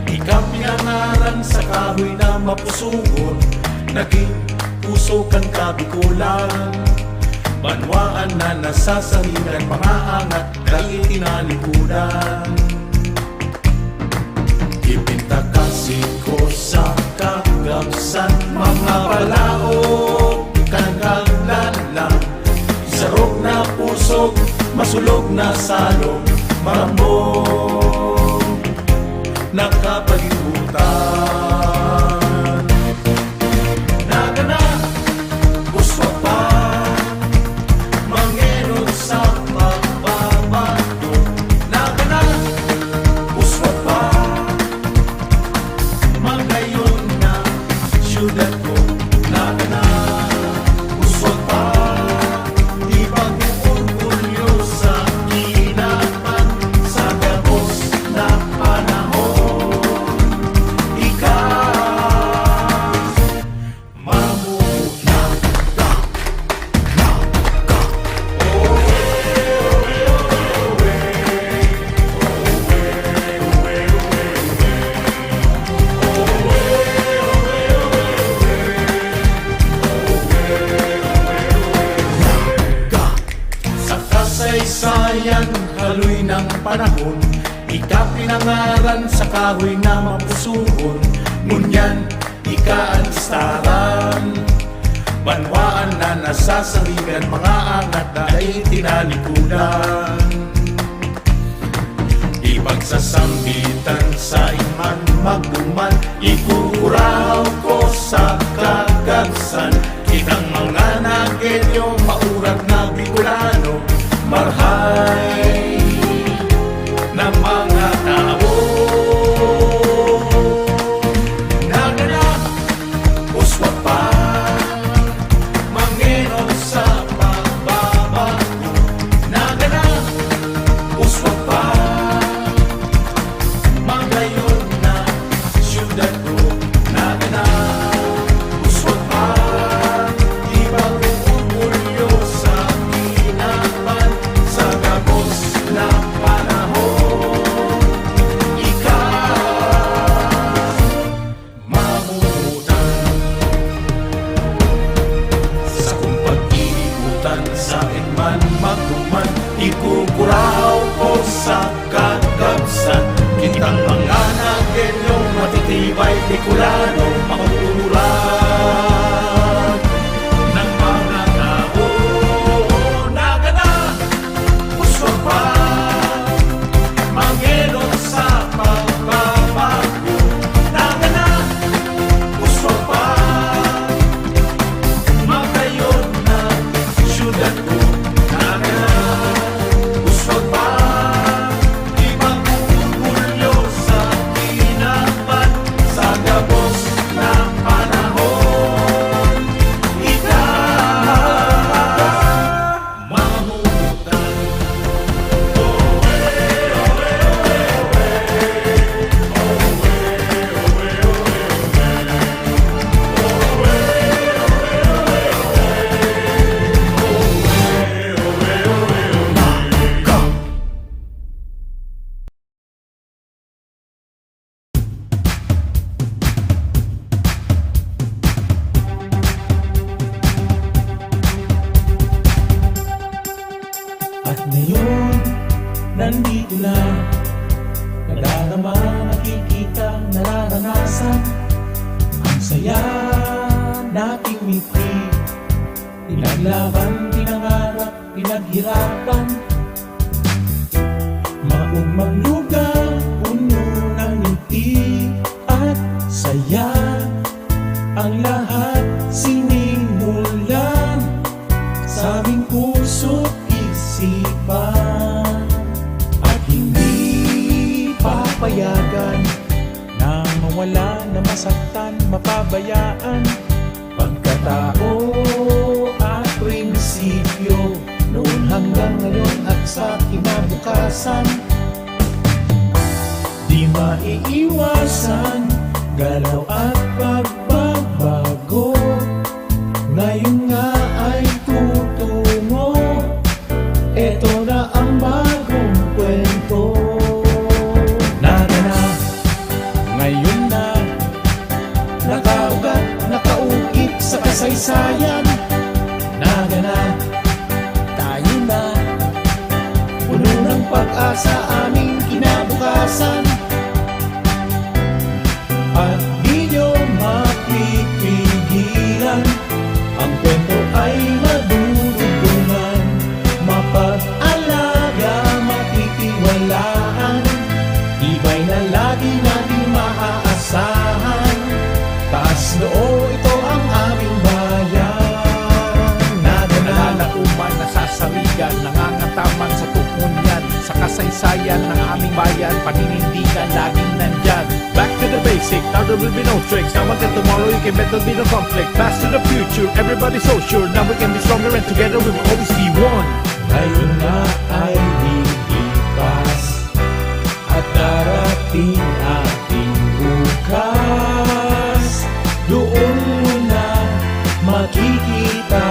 ikaw pinangaran sa kahoy na mapusugon. Naging puso kang kabikulan, banwaan na nasasangilan, pangaangat kay tinalikudan. Ipinta kasi ko sa kagamsan, mga palaog, ikanggalan lang. Isarog na pusog, masulog na salong, marambong nakapalibutan. Naga na, uswag pa, mangenod sa pagbabago. Naga na, uswag pa, magayon na syudad ko. Naga na. bayan, haloy ng panahon, ikapinangaran sa kahoy na mapusuhon. Ngunyan, ikaanstaran, banwaan na nasasaligan, mga angat na ay tinalikudan. Ipagsasambitan sa iman magduman, ikukuraw ko sa kagagsan. Kitang mga nagenyo, maurat na Bicolano, marhay na mga tao. Nagana, uswa pa, Manginom sa pagbabago. Nagana, uswa pa, magayon na siyudad ko. Nagana, uswa pa, ibang umulyo sa kinapan, sa gabos na panahon. Mamutan sa kung pag-iibutan, sa man magduman, ikukuraw ko sa kagabsan. Kitang mga nagenyong matitibay Bicolano, makukurat ng mga tao. Nagana, uswa pa, Manginom sa pagbabago. Nagana, uswa pa, magayon na siyudad ko. Nagana, uswa pa, ibang umulyo sa kinapan, sa gabos na panahon. Mamutan. At ngayon, nandito na, nadarama, nakikita, nararanasan, ang saya nating ngiti. Pinaglaban, pinangarap, pinaghirapan, maong maglugang, puno ng ngiti at saya. Ang lahat sinimulan sa aming puso't isipan, at hindi papayagan na mawala, na masaktan, mapabayaan. Pagkatao at prinsipyo, noon hanggang ngayon at sa kinabukasan, di maiiwasan, galaw at pagbabago. Ngayon nga ay tutungo, eto na ang bagong kwento. Nagana, ngayon na, nakaugat, nakaukit sa kasaysayan. Nagana, tayo na, puno ng pag-asa aming kinabukasan. At di nyo mapipigilan, ang kwento ay madudugunan, mapag-alaga, matitiwalaan, ibay na lagi natin maaasahan. Taas noo, ito ang aming bayan. Nagana, uman, nasasarigan, nangangataman sa tukunyan, sa kasaysayan ng aming bayan, paninindigan laging nandyan. Back to the basic, now there will be no tricks. Now until tomorrow you can bet there'll be no conflict. Fast to the future, everybody's so sure. Now we can be stronger and together we will always be one. Ngayon na ay lilipas at darating ating bukas. Doon mo na makikita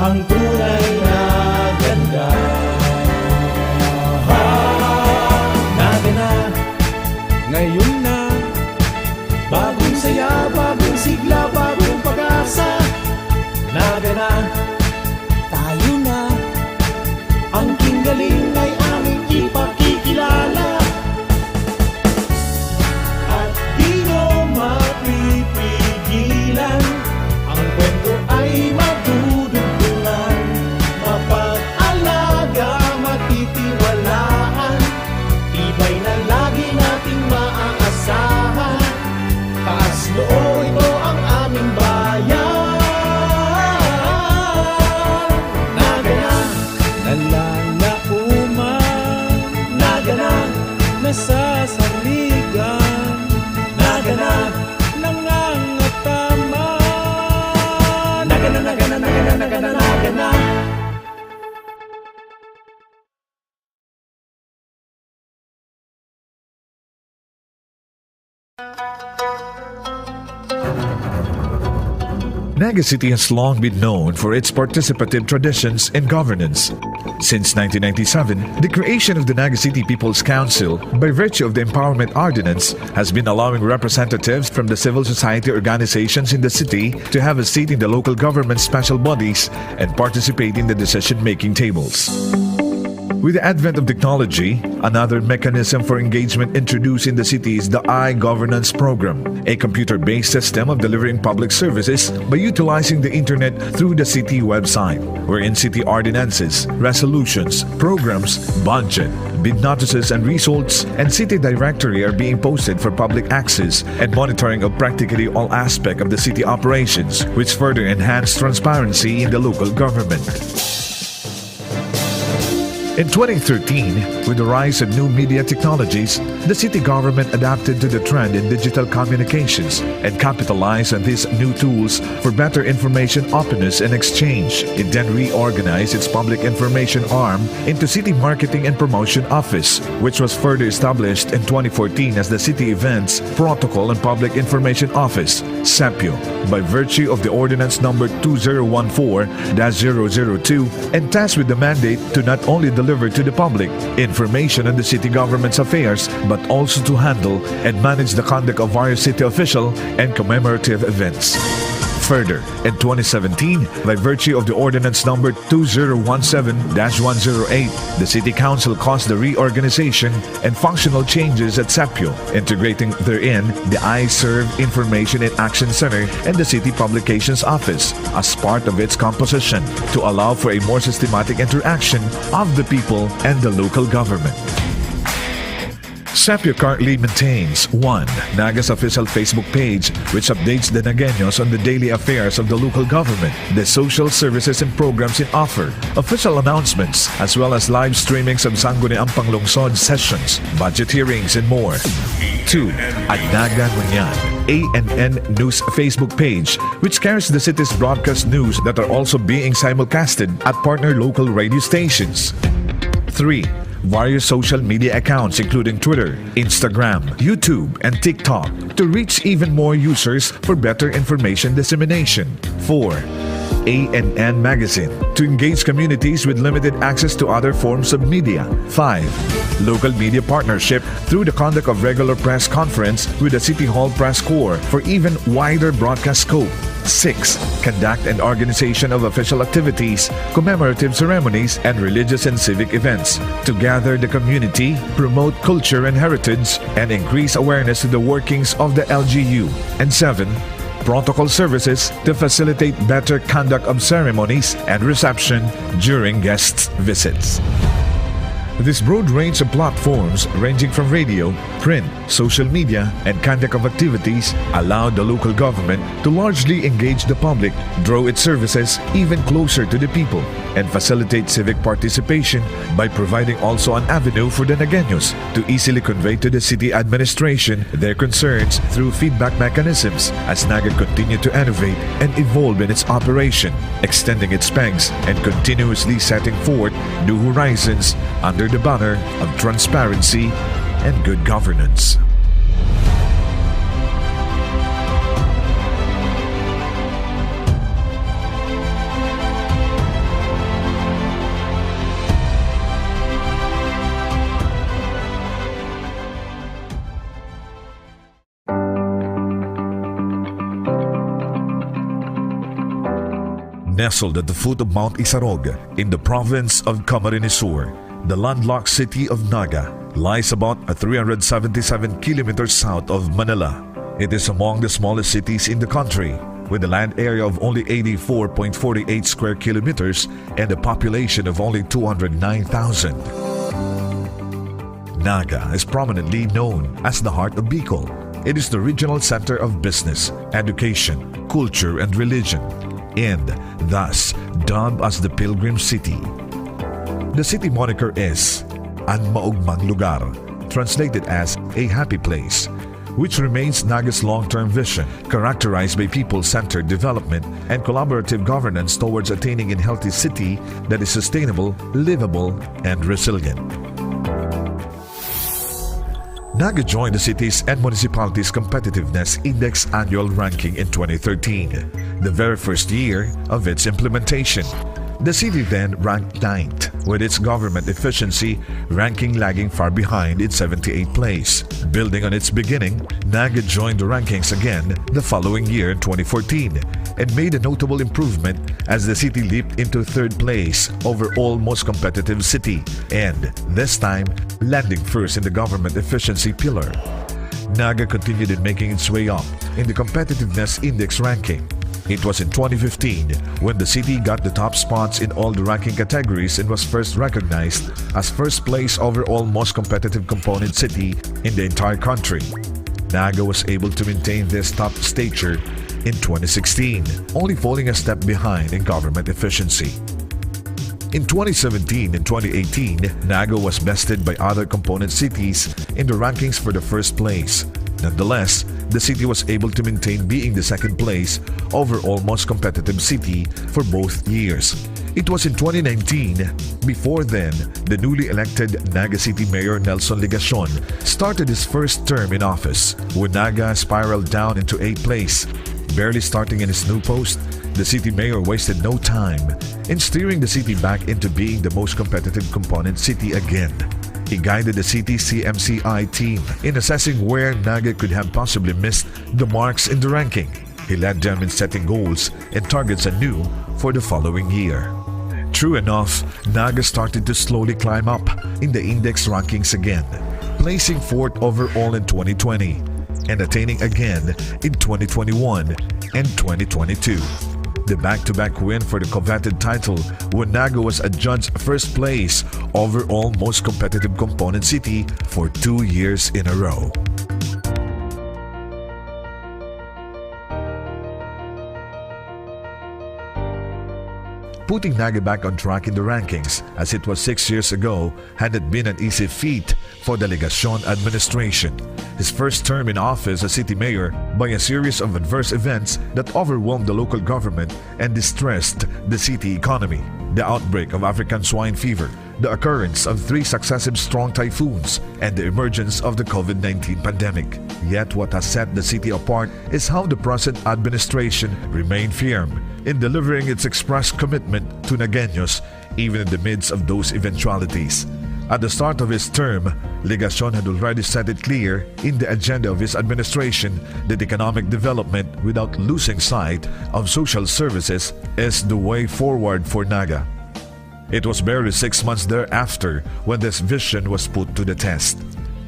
ang tunay na ganda. Nagana, ngayon na, bagong saya, bagong sigla, bagong pag-asa. Nagana, tayo na, ang kinggaling ay
Naga City has long been known for its participative traditions and governance. Since 1997, the creation of the Naga City People's Council, by virtue of the Empowerment Ordinance, has been allowing representatives from the civil society organizations in the city to have a seat in the local government special bodies and participate in the decision-making tables. With the advent of technology, another mechanism for engagement introduced in the city is the I-Governance Program, a computer-based system of delivering public services by utilizing the internet through the city website, wherein city ordinances, resolutions, programs, budget, bid notices and results, and city directory are being posted for public access and monitoring of practically all aspects of the city operations, which further enhance transparency in the local government. In 2013, with the rise of new media technologies, the city government adapted to the trend in digital communications and capitalized on these new tools for better information openness and exchange. It then reorganized its public information arm into City Marketing and Promotion Office, which was further established in 2014 as the City Events, Protocol and Public Information Office, CEPPIO, by virtue of the Ordinance Number 2014-002, and tasked with the mandate to not only deliver to the public information on the city government's affairs, but also to handle and manage the conduct of various city official and commemorative events. Further, in 2017, by virtue of the Ordinance Number 2017-108, the City Council caused the reorganization and functional changes at CEPPIO, integrating therein the I-Serve Information and Action Center and the City Publications Office as part of its composition to allow for a more systematic interaction of the people and the local government. CEPPIO currently maintains 1. Naga's official Facebook page, which updates the Nagaños on the daily affairs of the local government, the social services and programs it offer, official announcements, as well as live streamings of Sangguniang Panglungsod sessions, budget hearings, and more. 2. Naga Ngonian, ANN News Facebook page, which carries the city's broadcast news that are also being simulcasted at partner local radio stations. 3. Various social media accounts including Twitter, Instagram, YouTube, and TikTok to reach even more users for better information dissemination. 4. ANN Magazine to engage communities with limited access to other forms of media. 5. Local media partnership through the conduct of regular press conference with the City Hall Press Corps for even wider broadcast scope. 6. Conduct and organization of official activities, commemorative ceremonies, and religious and civic events to gather the community, promote culture and heritage, and increase awareness to the workings of the LGU. And 7. Protocol services to facilitate better conduct of ceremonies and reception during guests' visits. This broad range of platforms ranging from radio, print, social media, and conduct of activities allowed the local government to largely engage the public, draw its services even closer to the people, and facilitate civic participation by providing also an avenue for the Nagaños to easily convey to the city administration their concerns through feedback mechanisms as Naga continued to innovate and evolve in its operation, extending its pegs and continuously setting forth new horizons under the banner of transparency and good governance. Nestled at the foot of Mount Isarog in the province of Camarines Sur, the landlocked city of Naga lies about 377 kilometers south of Manila. It is among the smallest cities in the country, with a land area of only 84.48 square kilometers and a population of only 209,000. Naga is prominently known as the heart of Bicol. It is the regional center of business, education, culture, and religion, and thus dubbed as the Pilgrim City. The city moniker is Ang Maugmang Lugar, translated as a happy place, which remains Naga's long-term vision, characterized by people-centered development and collaborative governance towards attaining a healthy city that is sustainable, livable, and resilient. Naga joined the city's and municipalities' competitiveness index annual ranking in 2013, the very first year of its implementation. The city then ranked 9th, with its government efficiency ranking lagging far behind in 78th place. Building on its beginning, Naga joined the rankings again the following year in 2014 and made a notable improvement as the city leaped into 3rd place overall most competitive city and, this time, landing first in the government efficiency pillar. Naga continued in making its way up in the competitiveness index ranking. It was in 2015 when the city got the top spots in all the ranking categories and was first recognized as first place overall most competitive component city in the entire country. Naga was able to maintain this top stature in 2016, only falling a step behind in government efficiency. In 2017 and 2018, Naga was bested by other component cities in the rankings for the first place. Nonetheless, the city was able to maintain being the second place overall most competitive city for both years. It was in 2019, before then, the newly elected Naga City Mayor Nelson Ligacion started his first term in office, when Naga spiraled down into 8th place. Barely starting in his new post, the city mayor wasted no time in steering the city back into being the most competitive component city again. He guided the city's CMCI team in assessing where Naga could have possibly missed the marks in the ranking. He led them in setting goals and targets anew for the following year. True enough, Naga started to slowly climb up in the index rankings again, placing 4th overall in 2020 and attaining again in 2021 and 2022. The back-to-back win for the coveted title when Naga was adjudged first place overall most competitive component city for 2 years in a row. Putting Naga back on track in the rankings, as it was 6 years ago, hadn't been an easy feat for the Ligacion administration. His first term in office as city mayor, by a series of adverse events that overwhelmed the local government and distressed the city economy. The outbreak of African swine fever, the occurrence of 3 successive strong typhoons, and the emergence of the COVID-19 pandemic. Yet what has set the city apart is how the present administration remained firm in delivering its expressed commitment to Nagaños even in the midst of those eventualities. At the start of his term, Ligacion had already set it clear in the agenda of his administration that economic development without losing sight of social services is the way forward for Naga. It was barely 6 months thereafter when this vision was put to the test.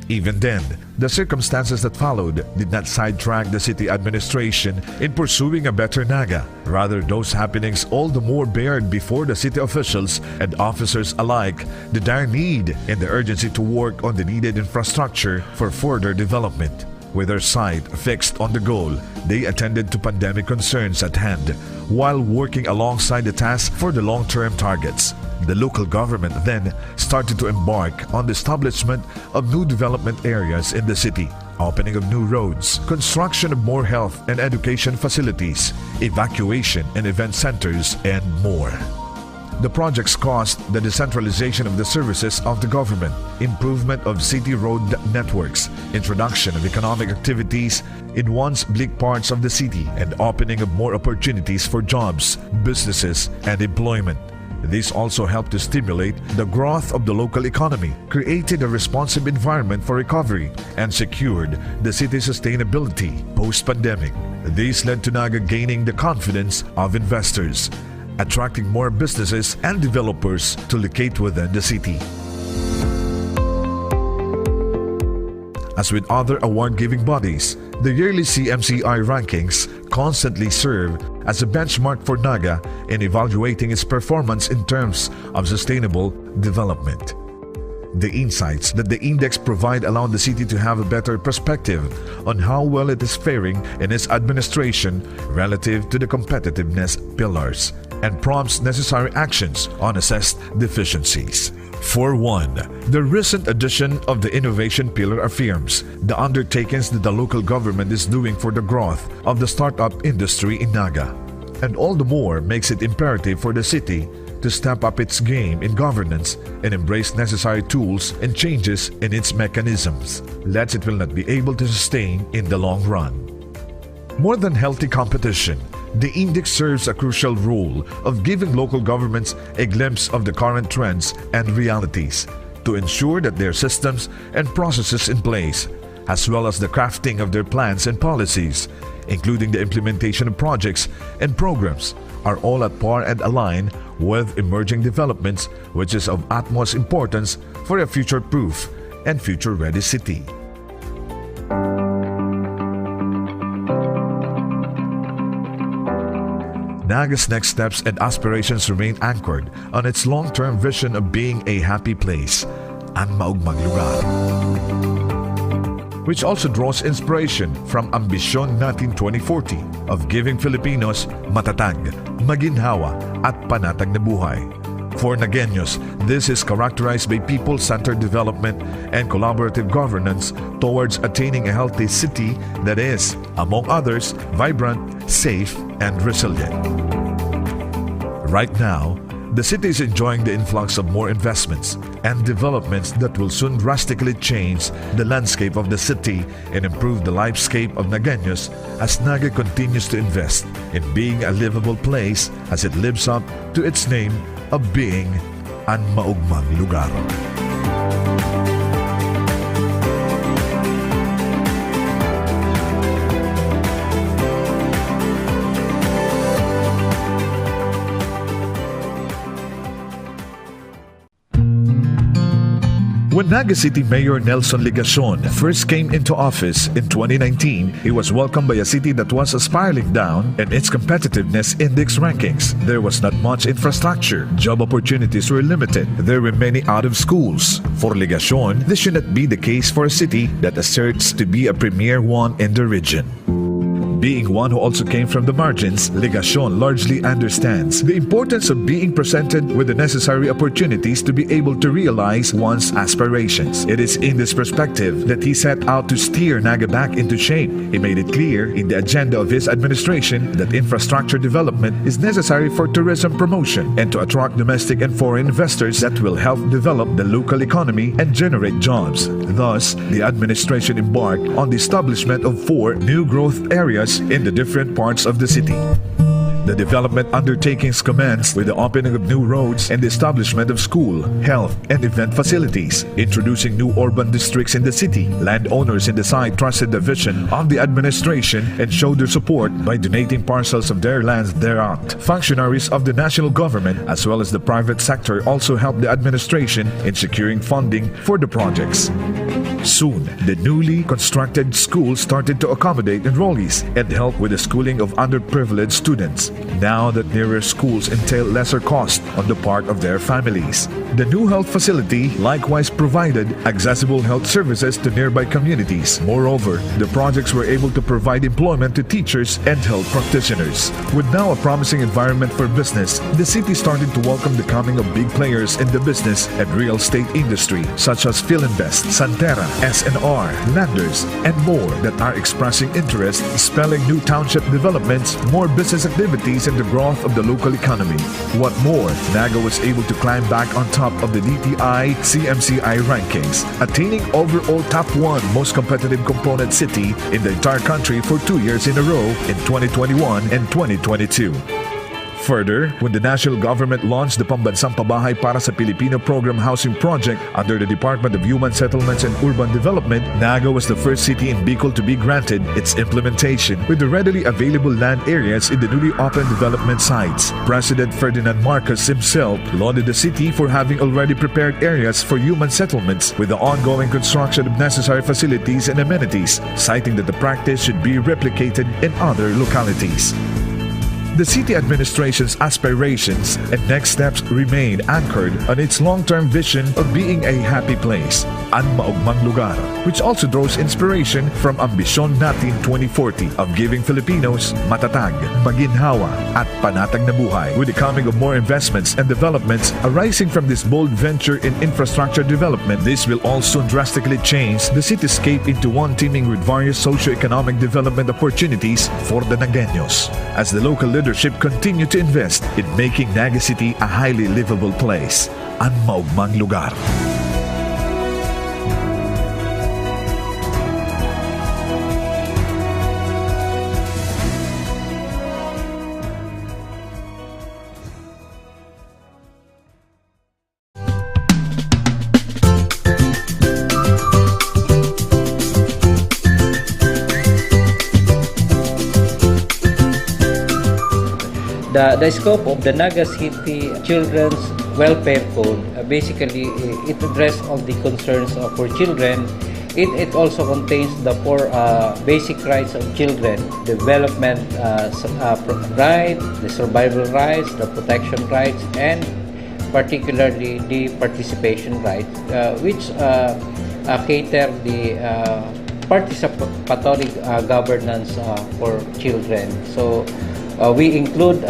Even then, the circumstances that followed did not sidetrack the city administration in pursuing a better Naga. Rather, those happenings all the more bared before the city officials and officers alike the dire need and the urgency to work on the needed infrastructure for further development. With their sight fixed on the goal, they attended to pandemic concerns at hand while working alongside the task for the long-term targets. The local government then started to embark on the establishment of new development areas in the city, opening of new roads, construction of more health and education facilities, evacuation and event centers, and more. The projects caused the decentralization of the services of the government, improvement of city road networks, introduction of economic activities in once bleak parts of the city, and opening of more opportunities for jobs, businesses, and employment. This also helped to stimulate the growth of the local economy, created a responsive environment for recovery, and secured the city's sustainability post-pandemic. This led to Naga gaining the confidence of investors, attracting more businesses and developers to locate within the city. As with other award-giving bodies, the yearly CMCI rankings constantly serve as a benchmark for Naga in evaluating its performance in terms of sustainable development. The insights that the index provide allow the city to have a better perspective on how well it is faring in its administration relative to the competitiveness pillars, and prompts necessary actions on assessed deficiencies. For one, the recent addition of the innovation pillar affirms the undertakings that the local government is doing for the growth of the startup industry in Naga, and all the more makes it imperative for the city to to step up its game in governance and embrace necessary tools and changes in its mechanisms, lest it will not be able to sustain in the long run. More than healthy competition, the index serves a crucial role of giving local governments a glimpse of the current trends and realities to ensure that their systems and processes in place, as well as the crafting of their plans and policies, including the implementation of projects and programs, are all at par and aligned with emerging developments, which is of utmost importance for a future-proof and future-ready city. Naga's next steps and aspirations remain anchored on its long-term vision of being a happy place, ang maugmang lugar, which also draws inspiration from Ambisyon Natin 2040 of giving Filipinos matatag, maginhawa at panatag na buhay. For Nagueños, this is characterized by people-centered development and collaborative governance towards attaining a healthy city that is, among others, vibrant, safe, and resilient. Right now, the city is enjoying the influx of more investments and developments that will soon drastically change the landscape of the city and improve the lifescape of Nagueños as Naga continues to invest in being a livable place as it lives up to its name of being ang maugmang lugar. When Naga City Mayor Nelson Ligacion first came into office in 2019, he was welcomed by a city that was spiraling down in its competitiveness index rankings. There was not much infrastructure, job opportunities were limited, there were many out of schools. For Ligacion, this should not be the case for a city that asserts to be a premier one in the region. Being one who also came from the margins, Ligacion largely understands the importance of being presented with the necessary opportunities to be able to realize one's aspirations. It is in this perspective that he set out to steer Naga back into shape. He made it clear in the agenda of his administration that infrastructure development is necessary for tourism promotion and to attract domestic and foreign investors that will help develop the local economy and generate jobs. Thus, the administration embarked on the establishment of 4 new growth areas in the different parts of the city. The development undertakings commenced with the opening of new roads and the establishment of school, health, and event facilities. Introducing new urban districts in the city, landowners in the site trusted the vision of the administration and showed their support by donating parcels of their lands thereat. Functionaries of the national government as well as the private sector also helped the administration in securing funding for the projects. Soon, the newly constructed schools started to accommodate enrollees and help with the schooling of underprivileged students. Now that nearer schools entail lesser cost on the part of their families. The new health facility likewise provided accessible health services to nearby communities. Moreover, the projects were able to provide employment to teachers and health practitioners. With now a promising environment for business, the city started to welcome the coming of big players in the business and real estate industry such as Philinvest, Santera, SNR, Landers, and more that are expressing interest, spelling new township developments, more business activities, and the growth of the local economy. What more, Naga was able to climb back on top of the DTI CMCI rankings, attaining overall top 1 most competitive component city in the entire country for 2 years in a row in 2021 and 2022. Further, when the national government launched the Pambansang Pabahay para sa Pilipino Program Housing Project under the Department of Human Settlements and Urban Development, Naga was the first city in Bicol to be granted its implementation with the readily available land areas in the newly opened development sites. President Ferdinand Marcos himself lauded the city for having already prepared areas for human settlements with the ongoing construction of necessary facilities and amenities, citing that the practice should be replicated in other localities. The city administration's aspirations and next steps remain anchored on its long-term vision of being a happy place, ang maugmang lugar, which also draws inspiration from Ambisyon Natin 2040 of giving Filipinos matatag, maginhawa, at panatag na buhay. With the coming of more investments and developments arising from this bold venture in infrastructure development, this will also drastically change the cityscape into one teeming with various socio-economic development opportunities for the Nagueños. As the local leadership leadership continue to invest in making Naga City a highly livable place. Ang maugmang lugar.
The scope of the Naga City Children's Welfare Code, basically it addresses all the concerns for children. It also contains the four basic rights of children: development right, the survival rights, the protection rights, and particularly the participation rights, which cater the participatory governance for children. So we include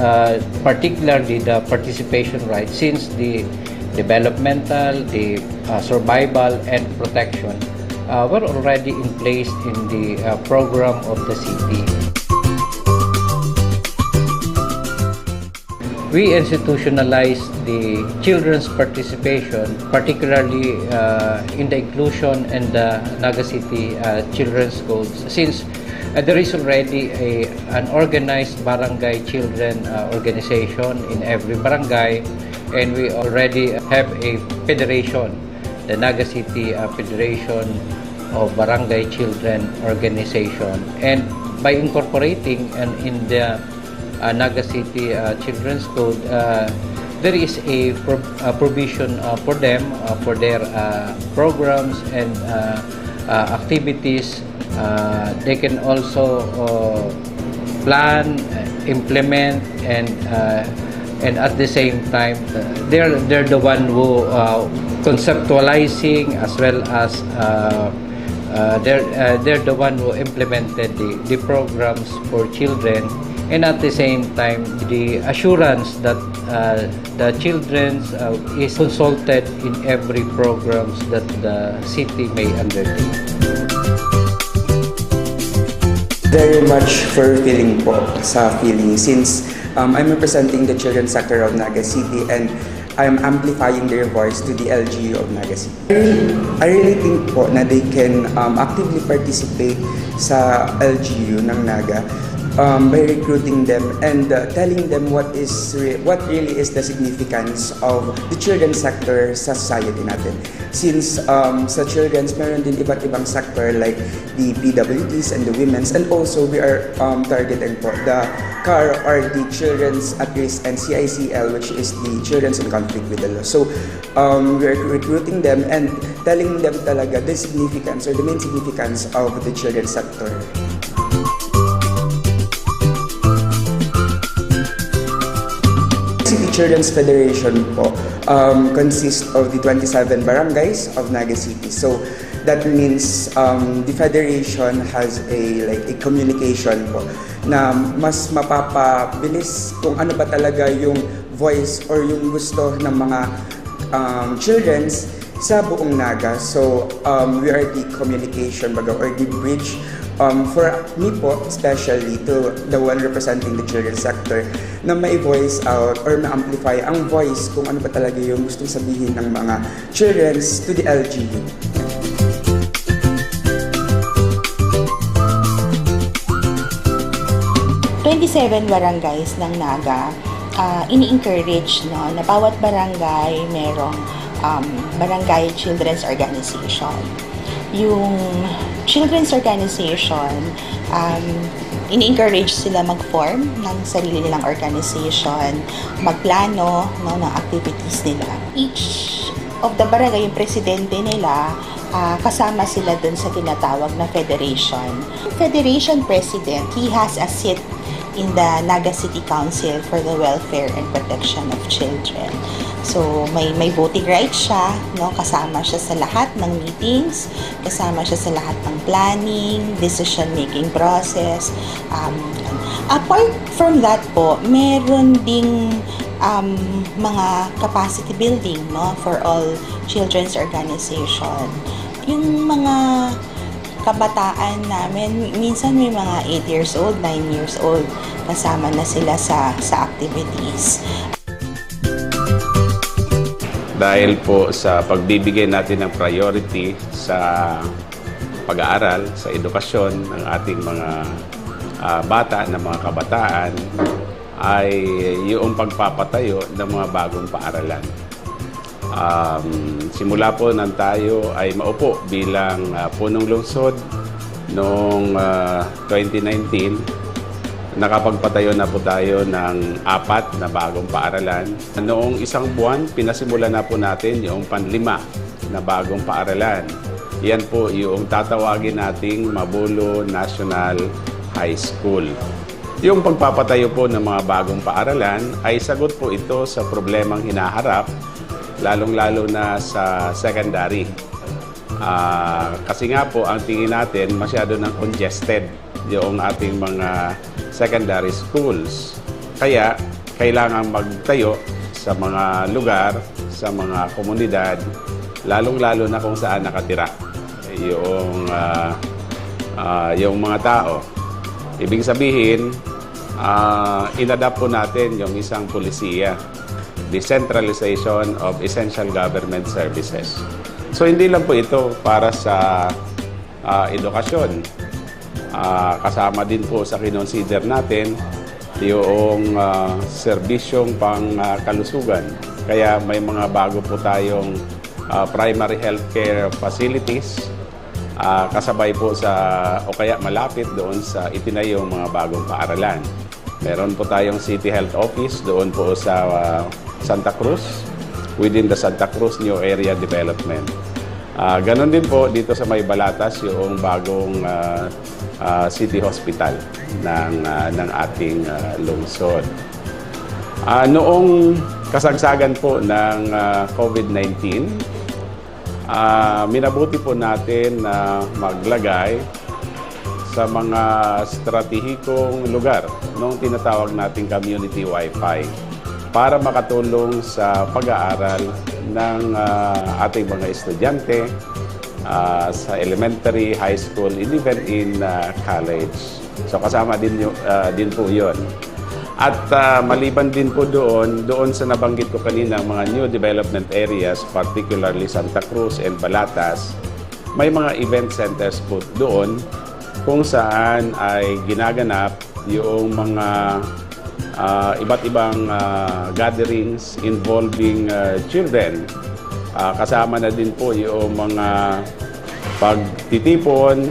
particularly the participation rights, since the developmental, the survival, and protection were already in place in the program of the city. We institutionalized the children's participation, particularly in the inclusion and the Naga City Children's Schools, since there is already an organized barangay children organization in every barangay, and we already have a federation, the Naga City Federation of Barangay Children Organization. And by incorporating in the Naga City Children's Code, there is a provision for them, for their programs and activities. They can also plan, implement, and at the same time, they're the one who conceptualizing, as well as they're the one who implemented the programs for children, and at the same time, the assurance that the children is consulted in every programs that the city may undertake.
Very much fulfilling po sa feeling, since I'm representing the children's sector of Naga City and I'm amplifying their voice to the LGU of Naga City. I really think po na they can actively participate sa LGU ng Naga by recruiting them and telling them what really is the significance of the children's sector sa society natin. Since sa children's, meron din iba't ibang sector like the PWDs and the women's, and also we are targeting po the CAR or the Children's at Risk, and CICL, which is the Children's in Conflict with the Law. So we are recruiting them and telling them talaga the significance or the main significance of the children's sector. City Children's Federation po consists of the 27 barangays of Naga City. So that means the federation has a communication po na mas mapapabilis kung ano ba talaga yung voice or yung gusto ng mga children's sa buong Naga. So we are the communication baga or the bridge for me po, especially to the one representing the children's sector, na ma-voice out or ma-amplify ang voice kung ano pa talaga yung gustong sabihin ng mga children's to the LGU.
Barangays ng Naga, ini-encourage na bawat barangay merong barangay children's organization. Yung children's organization, ini-encourage sila mag-form ng sarili nilang organization, magplano ng activities nila. Each of the barangay, yung presidente nila, kasama sila dun sa tinatawag na federation. Federation president, he has a seat in the Naga City Council for the Welfare and Protection of Children. So may voting rights siya, no? Kasama siya sa lahat ng meetings, kasama siya sa lahat ng planning, decision-making process. Apart from that po, meron ding mga capacity building, no, for all children's organization. Yung mga kabataan namin, minsan may mga 8 years old, 9 years old. kasama na sila sa activities.
Dahil po sa pagbibigay natin ng priority sa pag-aaral, sa edukasyon ng ating mga bata, ng mga kabataan, ay yung pagpapatayo ng mga bagong paaralan. Simula po nang tayo ay maupo bilang punong lungsod noong 2019, nakapagpatayo na po tayo ng 4 na bagong paaralan. Noong isang buwan, pinasimulan na po natin yung _5 na bagong paaralan. Yan po yung tatawagin nating Mabulo National High School. Yung pagpapatayo po ng mga bagong paaralan ay sagot po ito sa problemang hinaharap, lalong-lalo na sa secondary. Kasi nga po, ang tingin natin masyado ng congested yung ating mga secondary schools. Kaya, kailangan magtayo sa mga lugar, sa mga komunidad, lalong-lalo na kung saan nakatira yung mga tao. Ibig sabihin, inadapt po natin yung isang polisiya, decentralization of essential government services. So, hindi lang po ito para sa edukasyon. Kasama din po sa kinonsider natin yung serbisyong pang-kalusugan. Kaya may mga bago po tayong primary healthcare facilities kasabay po o kaya malapit doon sa itinayong mga bagong paaralan. Meron po tayong City Health Office doon po sa Santa Cruz, within the Santa Cruz New Area Development. Ganon din po dito sa May Balatas yung bagong City Hospital ng ating lungsod. Noong kasagsagan po ng COVID-19, minabuti po natin na maglagay sa mga stratehikong lugar nung tinatawag nating community Wi-Fi para makatulong sa pag-aaral ng ating mga estudyante sa elementary, high school, and even in college. So kasama din po yun. At maliban din po doon sa nabanggit ko kanina mga new development areas, particularly Santa Cruz and Balatas, may mga event centers po doon kung saan ay ginaganap yung mga iba't ibang gatherings involving children. Kasama na din po yung mga pagtitipon,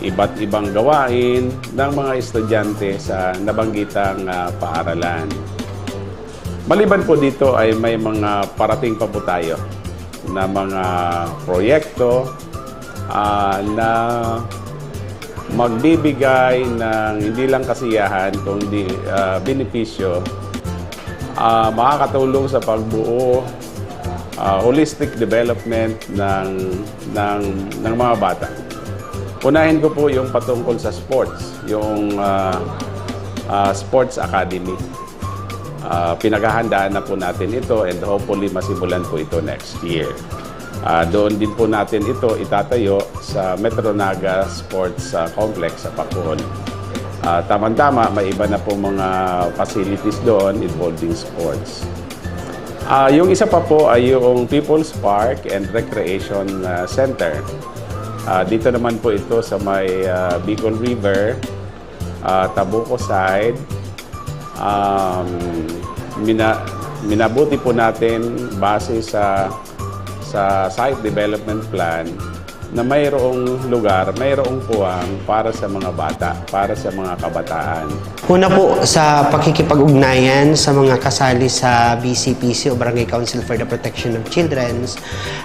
iba't ibang gawain ng mga estudyante sa nabanggitang paaralan. Maliban po dito ay may mga parating pa po tayo na mga proyekto na magbibigay ng hindi lang kasiyahan kundi benepisyo, makakatulong sa pagbuo holistic development ng mga bata. Unahin ko po yung patungkol sa sports, yung sports academy. Pinaghahandaan na po natin ito and hopefully masimulan po ito next year. Doon din po natin ito itatayo sa Metro Naga Sports Complex sa Pakon. Tama-tama, may iba na po mga facilities doon involving sports. Yung isa pa po ay yung People's Park and Recreation Center. Dito naman po ito sa may Bicol River, Tabuco side. Minabuti po natin base sa site development plan na mayroong lugar, mayroong puwang para sa mga bata, para sa mga kabataan.
Una po sa pakikipag-ugnayan sa mga kasali sa BCPC o Barangay Council for the Protection of Children,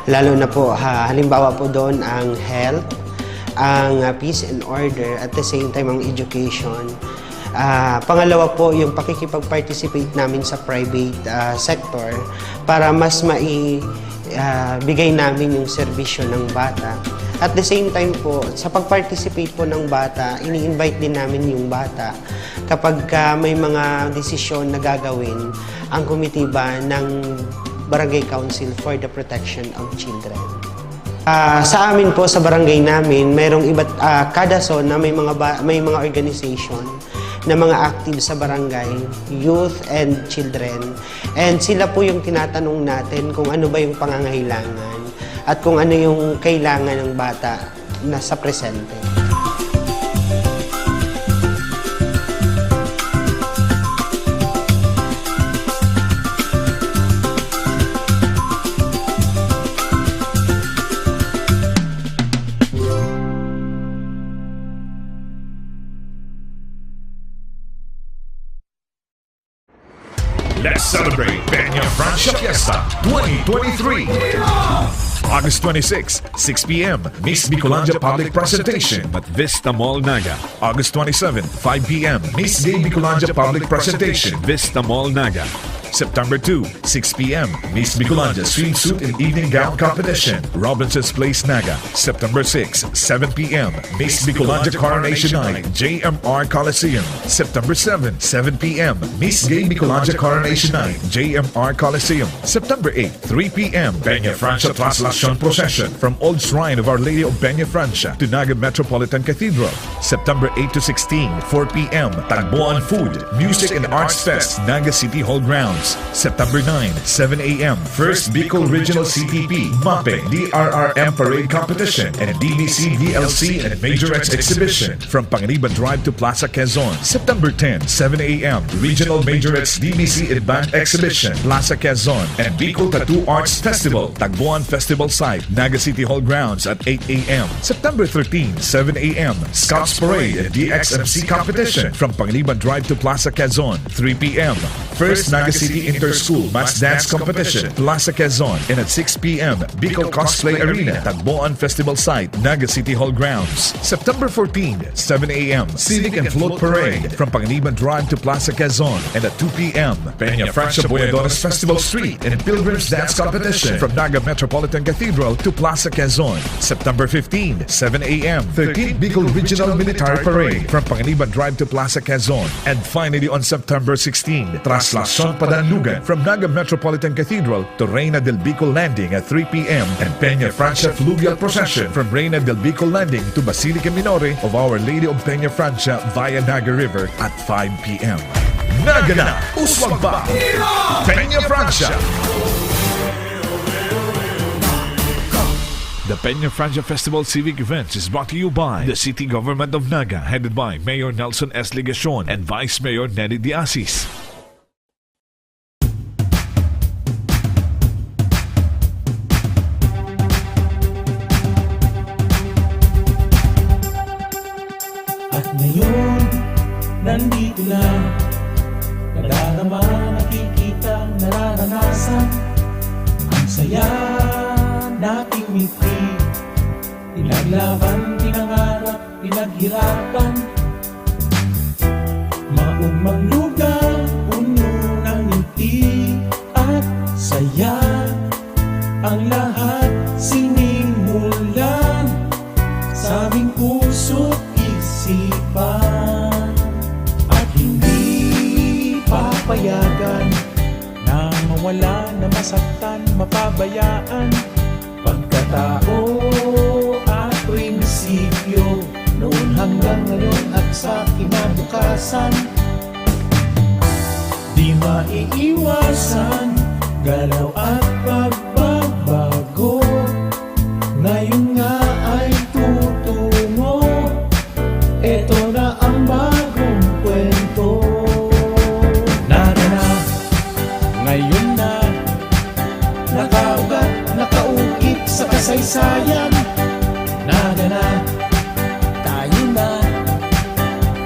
lalo na po halimbawa po doon ang health, ang peace and order, at the same time ang education. Pangalawa po yung pakikipag-participate namin sa private sector para mas bigay namin yung serbisyo ng bata. At the same time po, sa pag-participate po ng bata, ini-invite din namin yung bata kapag may mga desisyon na gagawin ang komitiba ng Barangay Council for the Protection of Children. Sa amin po, sa barangay namin, mayroong kada zone na may mga organization na mga active sa barangay, youth and children. And sila po yung tinatanong natin kung ano ba yung pangangailangan at kung ano yung kailangan ng bata na sa presente.
Let's celebrate Peña Francia Fiesta 2023. August 26, 6 p.m. Miss Bicolanja Public Presentation at Vista Mall Naga. August 27, 5 p.m. Miss Gay Bicolanja Public Presentation, Vista Mall Naga. September 2, 6 p.m. Miss Bicolanja Swimsuit and Evening Gown Competition, Robinson's Place, Naga. September 6, 7 p.m. Miss Bicolanja Coronation Night, JMR Coliseum. September 7, 7 p.m. Miss Gay Bicolanja Coronation Night, JMR Coliseum. September 8, 3 p.m. Peña Francia Translation Procession from Old Shrine of Our Lady of Peña Francia to Naga Metropolitan Cathedral. September 8 to 16, 4 p.m. Tagboan Food, Music and Arts Fest, Naga City Hall Grounds. September 9, 7 a.m. First Bicol Regional CTP, MAPE, DRRM Parade Competition, and DBC, DLC, and Majorettes Exhibition from Panganiban Drive to Plaza Quezon. September 10, 7 a.m. Regional Majorettes DBC and Band Exhibition, Plaza Quezon, and Bicol Tattoo Arts Festival, Tagboan Festival Site, Naga City Hall Grounds at 8 a.m. September 13, 7 a.m. Scouts Parade and DXMC Competition from Panganiban Drive to Plaza Quezon, 3 p.m. First Naga City Inter-School Mass Dance Competition, Plaza Quezon, and at 6 p.m. Bicol Cosplay Arena, Tagboan Festival Site, Naga City Hall Grounds. September 14, 7 a.m. Civic and Float Parade from Panganiban Drive to Plaza Quezon, and at 2 p.m. Peña Francia Boyadones Festival Street and Pilgrims Dance Competition from Naga Metropolitan Cathedral to Plaza Quezon. September 15, 7 a.m. 13th Bicol Regional Military Parade from Panganiban Drive to Plaza Quezon. And finally on September 16, Traslacion Padanugan from Naga Metropolitan Cathedral to Reina del Bicol Landing at 3 p.m. and Peña Francia Fluvial Procession from Reina del Bicol Landing to Basilica Minore of Our Lady of Peña Francia via Naga River at 5 p.m. Naga na! Uswag ba? Peña Francia! The Peña Francia Festival Civic Events is brought to you by the City Government of Naga, headed by Mayor Nelson S. Ligacion and Vice Mayor Nelly Diasis.
At ngayon, nandito na, nadarama, nakikita, nararanasan, ang saya nating ngiti, pinaglaban, pinangarap, pinaghirapan, maumang lugar, puno ng ngiti at saya, ang lahat sinimulan sa aming puso't isipan, at hindi papayagan na mawala, na masaktan, mapabayaan, pagkatao at prinsipyo noon hanggang ngayon at sa kinabukasan. Di maiiwasan galaw at pagbabago, ngayon nga ay tutungo, eto na ang bagong kwento. Naga na, ngayon na, nakaugat, nakaukit sa kasaysayan. Naga na, tayo na,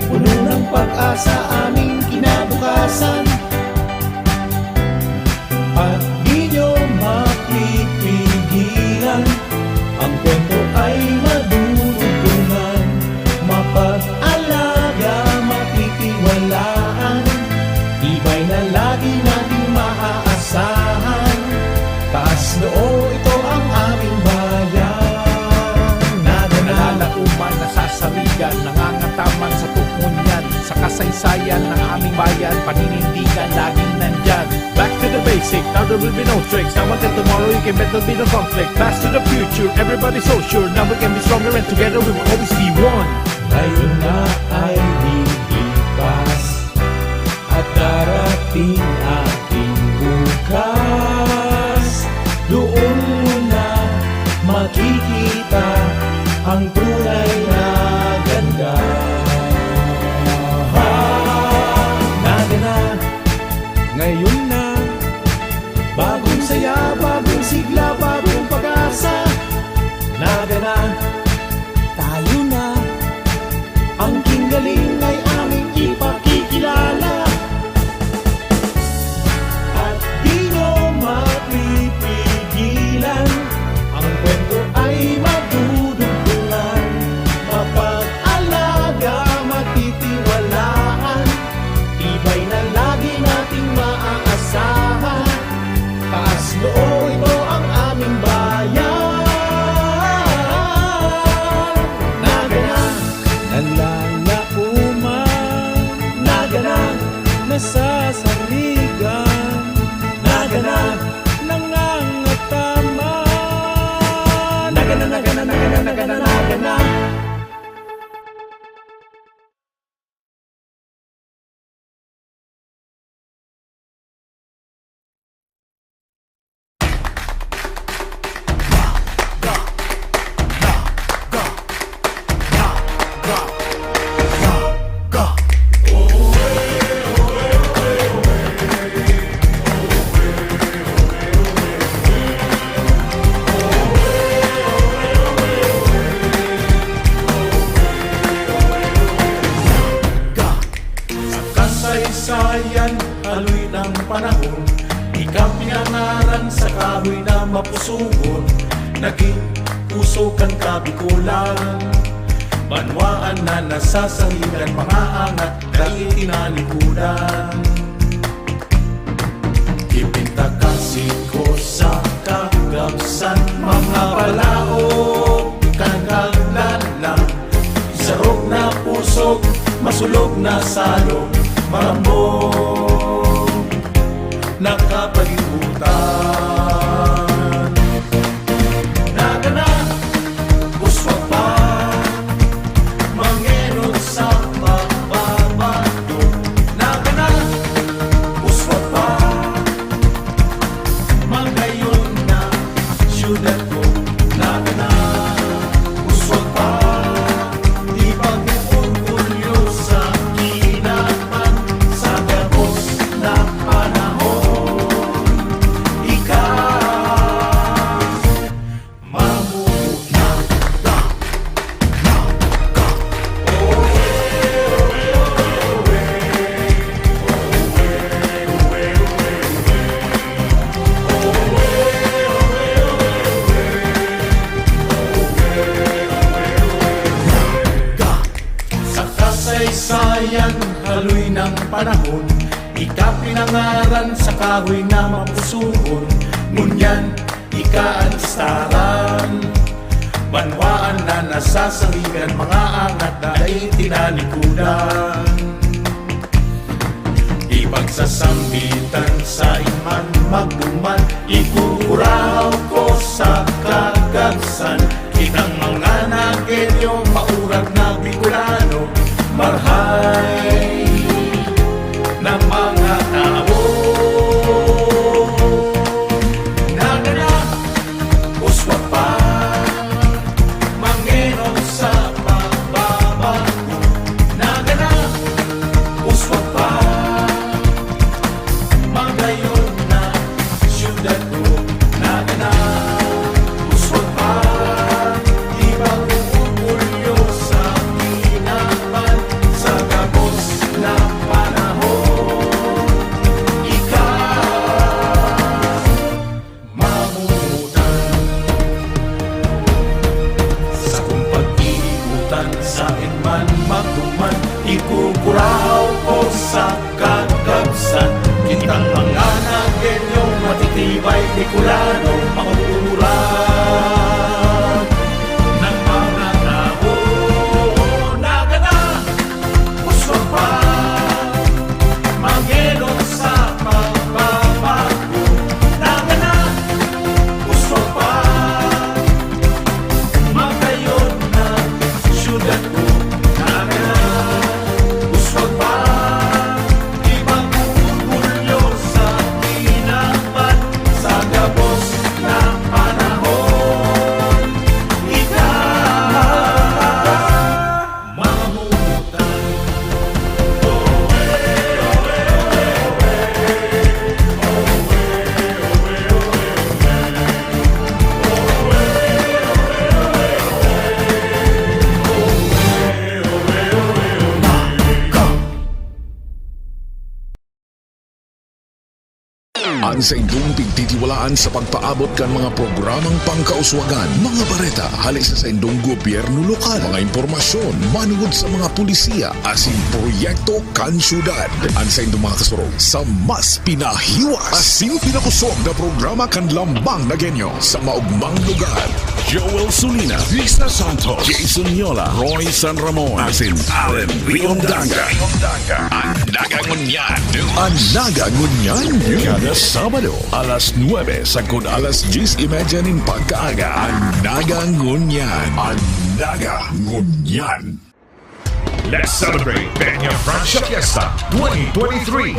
puno ng pag-asa aming kinabukasan. At di nyo mapipigilan, ang kwento ay madudugtungan, mapag-alaga, matitiwalaan, tibay na lagi nating maaasahan. Taas noo, ito ang aming bayan. Naga na, nalauman, nasasabigan, nangangataman sa tukmunyan, sa kasaysayan ng aming bayan, paninindigan laging nandyan. Back to the basic, now there will be no tricks. Now until tomorrow you can bet there'll be no conflict. Fast to the future, everybody's so sure. Now we can be stronger and together we will always be one. Ngayon na ay lilipas darating ating bukas. Doon mo na makikita ang tunay na ganda. Naga na, ngayon na, bagong saya, bagong sigla, bagong pag-asa. Naga na, tayo na, ang kinggaling ay aming ipakikilala. At di mo mapipigilan, ang kwento ay madudugtungan. Mapag-alaga, matitiwalaan, tibay na lagi nating maaasahan. Taas noo, ito ang aming bayan. Naga na, nanlalauman. Naga na, nasasaligan. Naga na, nangangataman. Naga na, naga na, naga na, naga na, naga na. Kasaysayan, aloy ng panahon, ikaw pinangaran sa kahoy na mapusugon. Naging puso kang kabikulan, banwaan na nasasaligan, mga angat dahil tinalikudan. Ipinta kasiko sa kagamsan, mga palaog kagaglalang, sarog na pusog, masulog na salog, marambong nakapalimutan. Naga na, uswag pa, mangenod sa pagbabago. Naga na, uswag pa, magayon na syudad ko. Naga na, uswag pa, di pag-uulyo sa kinapan, sa gabos na panahon. Ikaw, mamuna ka. Sa kasaysayan, haloy ng panahon, ika pinangaran sa kahoy na mapusugon. Ngunyan, ika ang istaran, banwaan na nasasaligan, mga angat na ay tinalikudan. Ipagsasambitan sa iman magduman, ikukuraw ko sa kagagsan. Kitang mga nagelyo, maurag na Bicolano, marhay na mga tao. Naga na, uswag pa, mangenon sa pagbabago. Naga na, uswag pa, magayon na syudad ko. Naga na, uswag pa, ibang uulyo sa kinapan, sa gabos na panahon. Ikaw, mamunutan sa kung pag-iutan, sa inman magduman, ikukuraw ko sa kagabsan. Kitang mga nagelyo, matitibay Bicolano, makukuran ng mga tao. Naga na, uswag pa, mangelon sa pagbabago. Naga na, uswag pa, magayon na syudad ko. Naga na, uswag pa, ibang
an sa indong pigtitiwalaan sa pagpaabot kan mga programang pangkauswagan, mga bareta hali sa indong gobyerno lokal, mga impormasyon manungod sa mga pulisiya asin proyekto kan syudad. An sa indong mga kasurog sa mas pinahiwas asin pinapusog na programa kan lambang na genyo sa maugmang lugar. Joel Sulina, Lisa Santos, Jason Yola, Roy San Ramon, asin Allen Riondanga. Ang Naga Ngonian. Ang Naga Ngonian. Kada Sabado, alas 9 sagkod alas 10:30 nin pagkaaga. Ang Naga Ngonian. Ang Naga Ngonian.
Let's celebrate Peña Francia Fiesta 2023.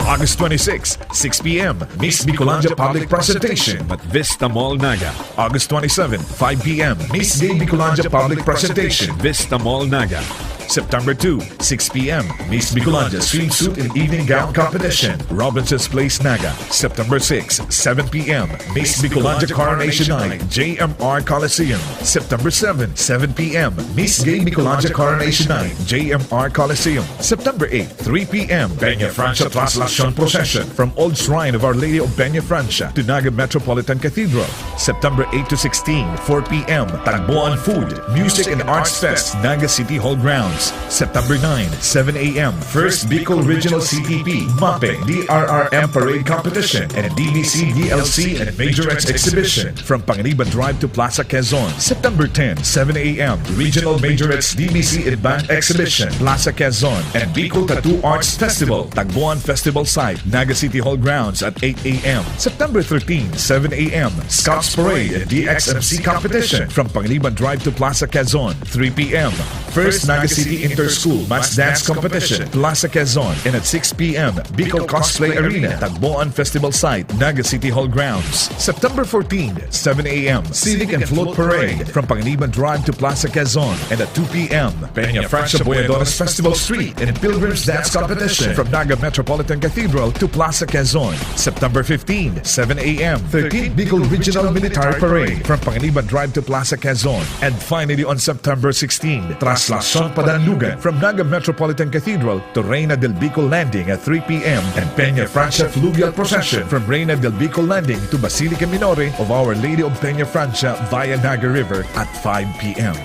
August 26, 6 p.m. Miss Bicolanja Public Presentation at Vista Mall Naga. August 27, 5 p.m. Miss Gay Bicolanja Public Presentation, Vista Mall Naga. September 2, 6 p.m. Miss Bicolanja Swimsuit and Evening Gown Competition, Robinson's Place, Naga. September 6, 7 p.m. Miss Bicolanja Coronation Night, JMR Coliseum. September 7, 7 p.m. Miss Gay Bicolanja Coronation Night, JMR Coliseum. September 8, 3 p.m. Peña Francia Translation Procession from Old Shrine of Our Lady of Peña Francia to Naga Metropolitan Cathedral. September 8 to 16, 4 p.m. Tagboan Food, Music and Arts Fest, Naga City Hall Grounds. September 9, 7 a.m. First Bicol Regional CTP, MAPE, DRRM Parade Competition, and DBC, DLC, and Majorettes Exhibition from Panganiban Drive to Plaza Quezon. September 10, 7 a.m. Regional Majorettes DBC and Band Exhibition, Plaza Quezon, and Bicol Tattoo Arts Festival, Tagboan Festival Site, Naga City Hall Grounds at 8 a.m. September 13, 7 a.m. Scouts Parade and DXMC Competition from Panganiban Drive to Plaza Quezon, 3 p.m. First Naga City Inter-School Mass Dance Competition, Plaza Quezon, and at 6 p.m. Bicol Cosplay Arena, Tagboan Festival Site, Naga City Hall Grounds. September 14, 7 a.m. Civic and Float Parade from Panganiban Drive to Plaza Quezon, and at 2 p.m. Peña Francia Boyadones Festival Street and Pilgrims Dance Competition from Naga Metropolitan Cathedral to Plaza Quezon. September 15, 7 a.m. 13th Bicol Regional Military Parade from Panganiban Drive to Plaza Quezon. And finally on September 16, Traslacion Padanlugan from Naga Metropolitan Cathedral to Reina del Bicol Landing at 3 p.m. and Peña Francia Fluvial Procession from Reina del Bicol Landing to Basilica Minore of Our Lady of Peña Francia via Naga River at 5 p.m.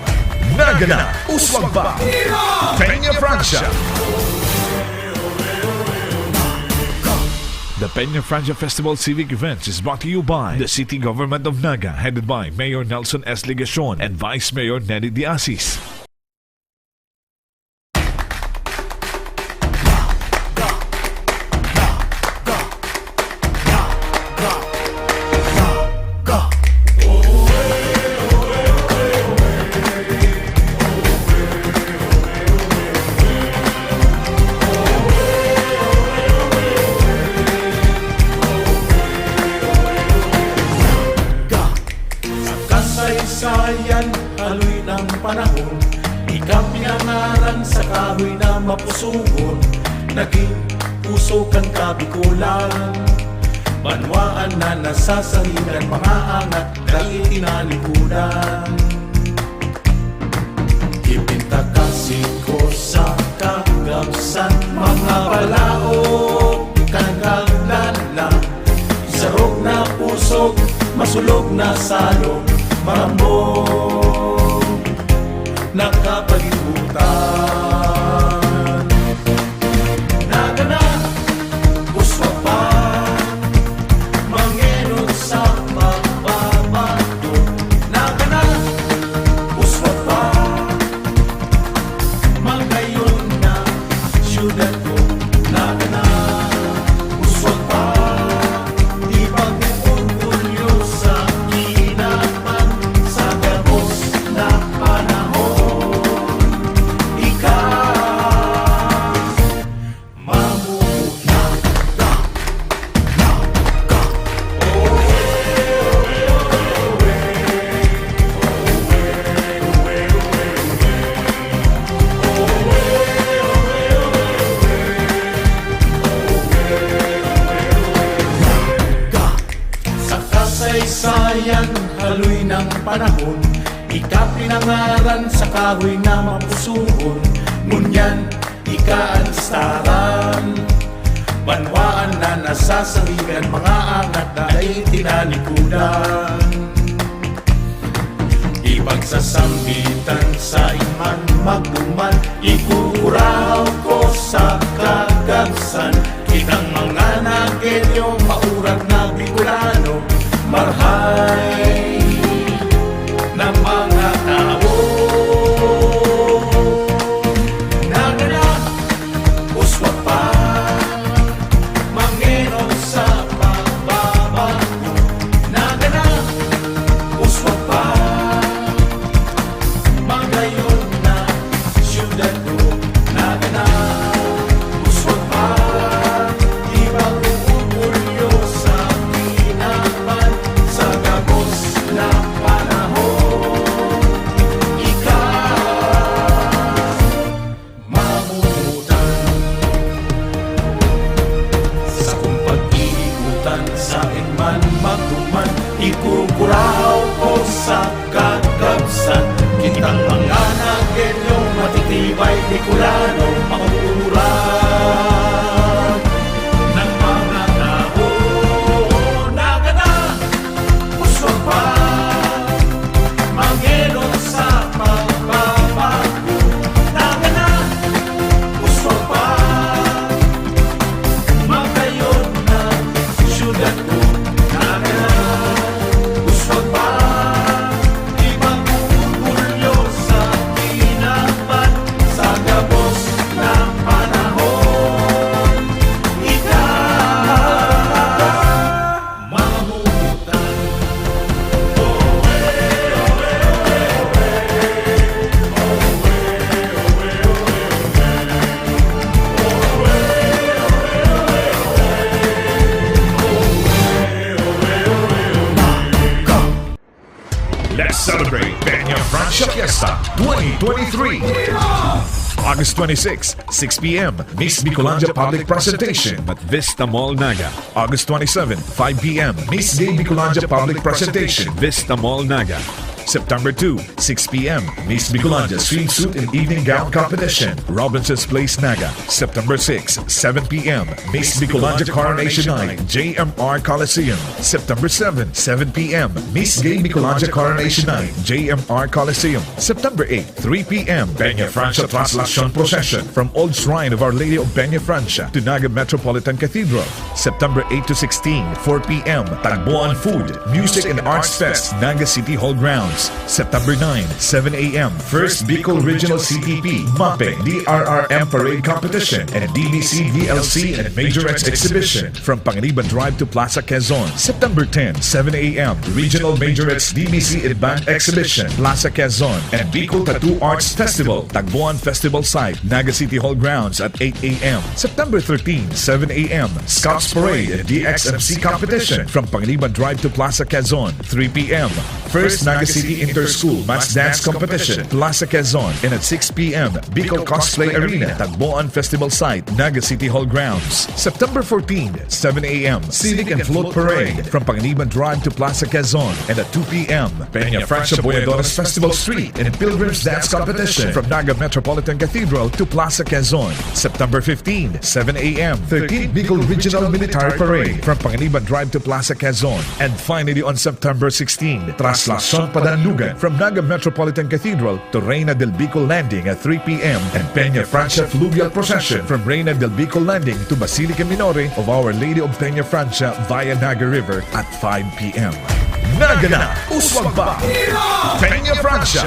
Naga na! Uswag pa! Peña Francia! The Peña Francia Festival Civic Events is brought to you by the City Government of Naga, headed by Mayor Nelson S. Ligacion and Vice Mayor Nelly Diasis.
Kasaysayan, haloy ng panahon, ikaw pinangaran sa kahoy na mapusugon. Naging puso kang kabikulan, banwaan na nasasalingan, mga angat dahil tinalikudan. Ipinta kasi ko sa kagamsan, mga palaog kagaglalang, sarog na pusog, masulog na salog, marambong nakapalibutan. Naga na, uswag pa, mangenod sa pagbabato. Naga na, uswag pa, magayon na syudad ko. Naga na, uswag pa, ipag-orgulyo sa inapan sa gabos na panahon. Ikaw, mamuna ka, sa kasaysayan, haloy ng panahon, ika pinangaran sa kahoy na mapusuhon. Ngunyan, ika ang staran, banwaan na nasasangigan, mga angat na ay tinalikudan. Ipagsasambitan sa iman magduman, ikukuraw ko sa kagabsan. Kitang mga nagenyo, maurag na Bicolano, marhay na mga tao. Nagana, uswa pa, mangeno sa pagbabago. Nagana, uswa pa, magayon na siyudad ko. Nagana, uswa pa, ibang umulyo sa kinaman, sa gabos na panahon. Ikaw, mamumutan sa kung pag-iikutan, sa inman magduman, ikukuraw ko sa kagabsan. Kitang mga nagenyo, matitibay Bicolano, makukurag ng mga tao. Nagana, uswag pa, mangero sa pagbabago. Nagana, uswag pa, magayon na siyudad ko. Nagana, uswag pa, ibang umulyo sa kinaman, sa gabos na panahon. Ikaw, mamumutan.
Let's celebrate Peña Francia Fiesta 2023. August 26, 6 p.m. Miss Bicolanja Public Presentation at Vista Mall Naga. August 27, 5 p.m. Miss Gay Bicolanja Public Presentation, Vista Mall Naga. September 2, 6 p.m. Miss Bicolanja Swimsuit and Evening Gown Competition, Robinson's Place, Naga. September 6, 7 p.m. Miss Bicolanja Coronation Night, JMR Coliseum. September 7, 7 p.m. Miss Gay Bicolanja Coronation Night, JMR Coliseum. September 8, 3 p.m. Peña Francia Translation Procession from Old Shrine of Our Lady of Peña Francia to Naga Metropolitan Cathedral. September 8 to 16, 4 p.m. Tagboan Food, Music and Arts Fest, Naga City Hall Grounds. September 9, 7 a.m. First Bicol Regional CPP, MAPE, DRRM Parade Competition, and DBC, DLC, and Majorettes Exhibition from Panganiban Drive to Plaza Quezon. September 10, 7 a.m. Regional Majorettes DBC and Band Exhibition, Plaza Quezon, and Bicol Tattoo Arts Festival, Tagboan Festival Site, Naga City Hall Grounds at 8 a.m. September 13, 7 a.m. Scouts Parade and DXMC Competition from Panganiban Drive to Plaza Quezon, 3 p.m. First Naga City Inter-School Mass Dance Competition, Plaza Quezon, and at 6 p.m. Bicol Cosplay Arena, Tagboan Festival Site, Naga City Hall Grounds. September 14, 7 a.m. Civic and Float Parade from Panganiban Drive to Plaza Quezon, and at 2 p.m. Peña Francia Boyadoras Festival Street and Pilgrims Dance Competition from Naga Metropolitan Cathedral to Plaza Quezon. September 15, 7 a.m. 13th Bicol Regional Military Parade from Panganiban Drive to Plaza Quezon. And finally on September 16, Traslacion Padanlugan from Naga Metropolitan Cathedral to Reina del Bicol Landing at 3 p.m. and Peña Francia Fluvial Procession from Reina del Bicol Landing to Basilica Minore of Our Lady of Peña Francia via Naga River at 5 p.m. Naga na! Uswag pa! Peña Francia!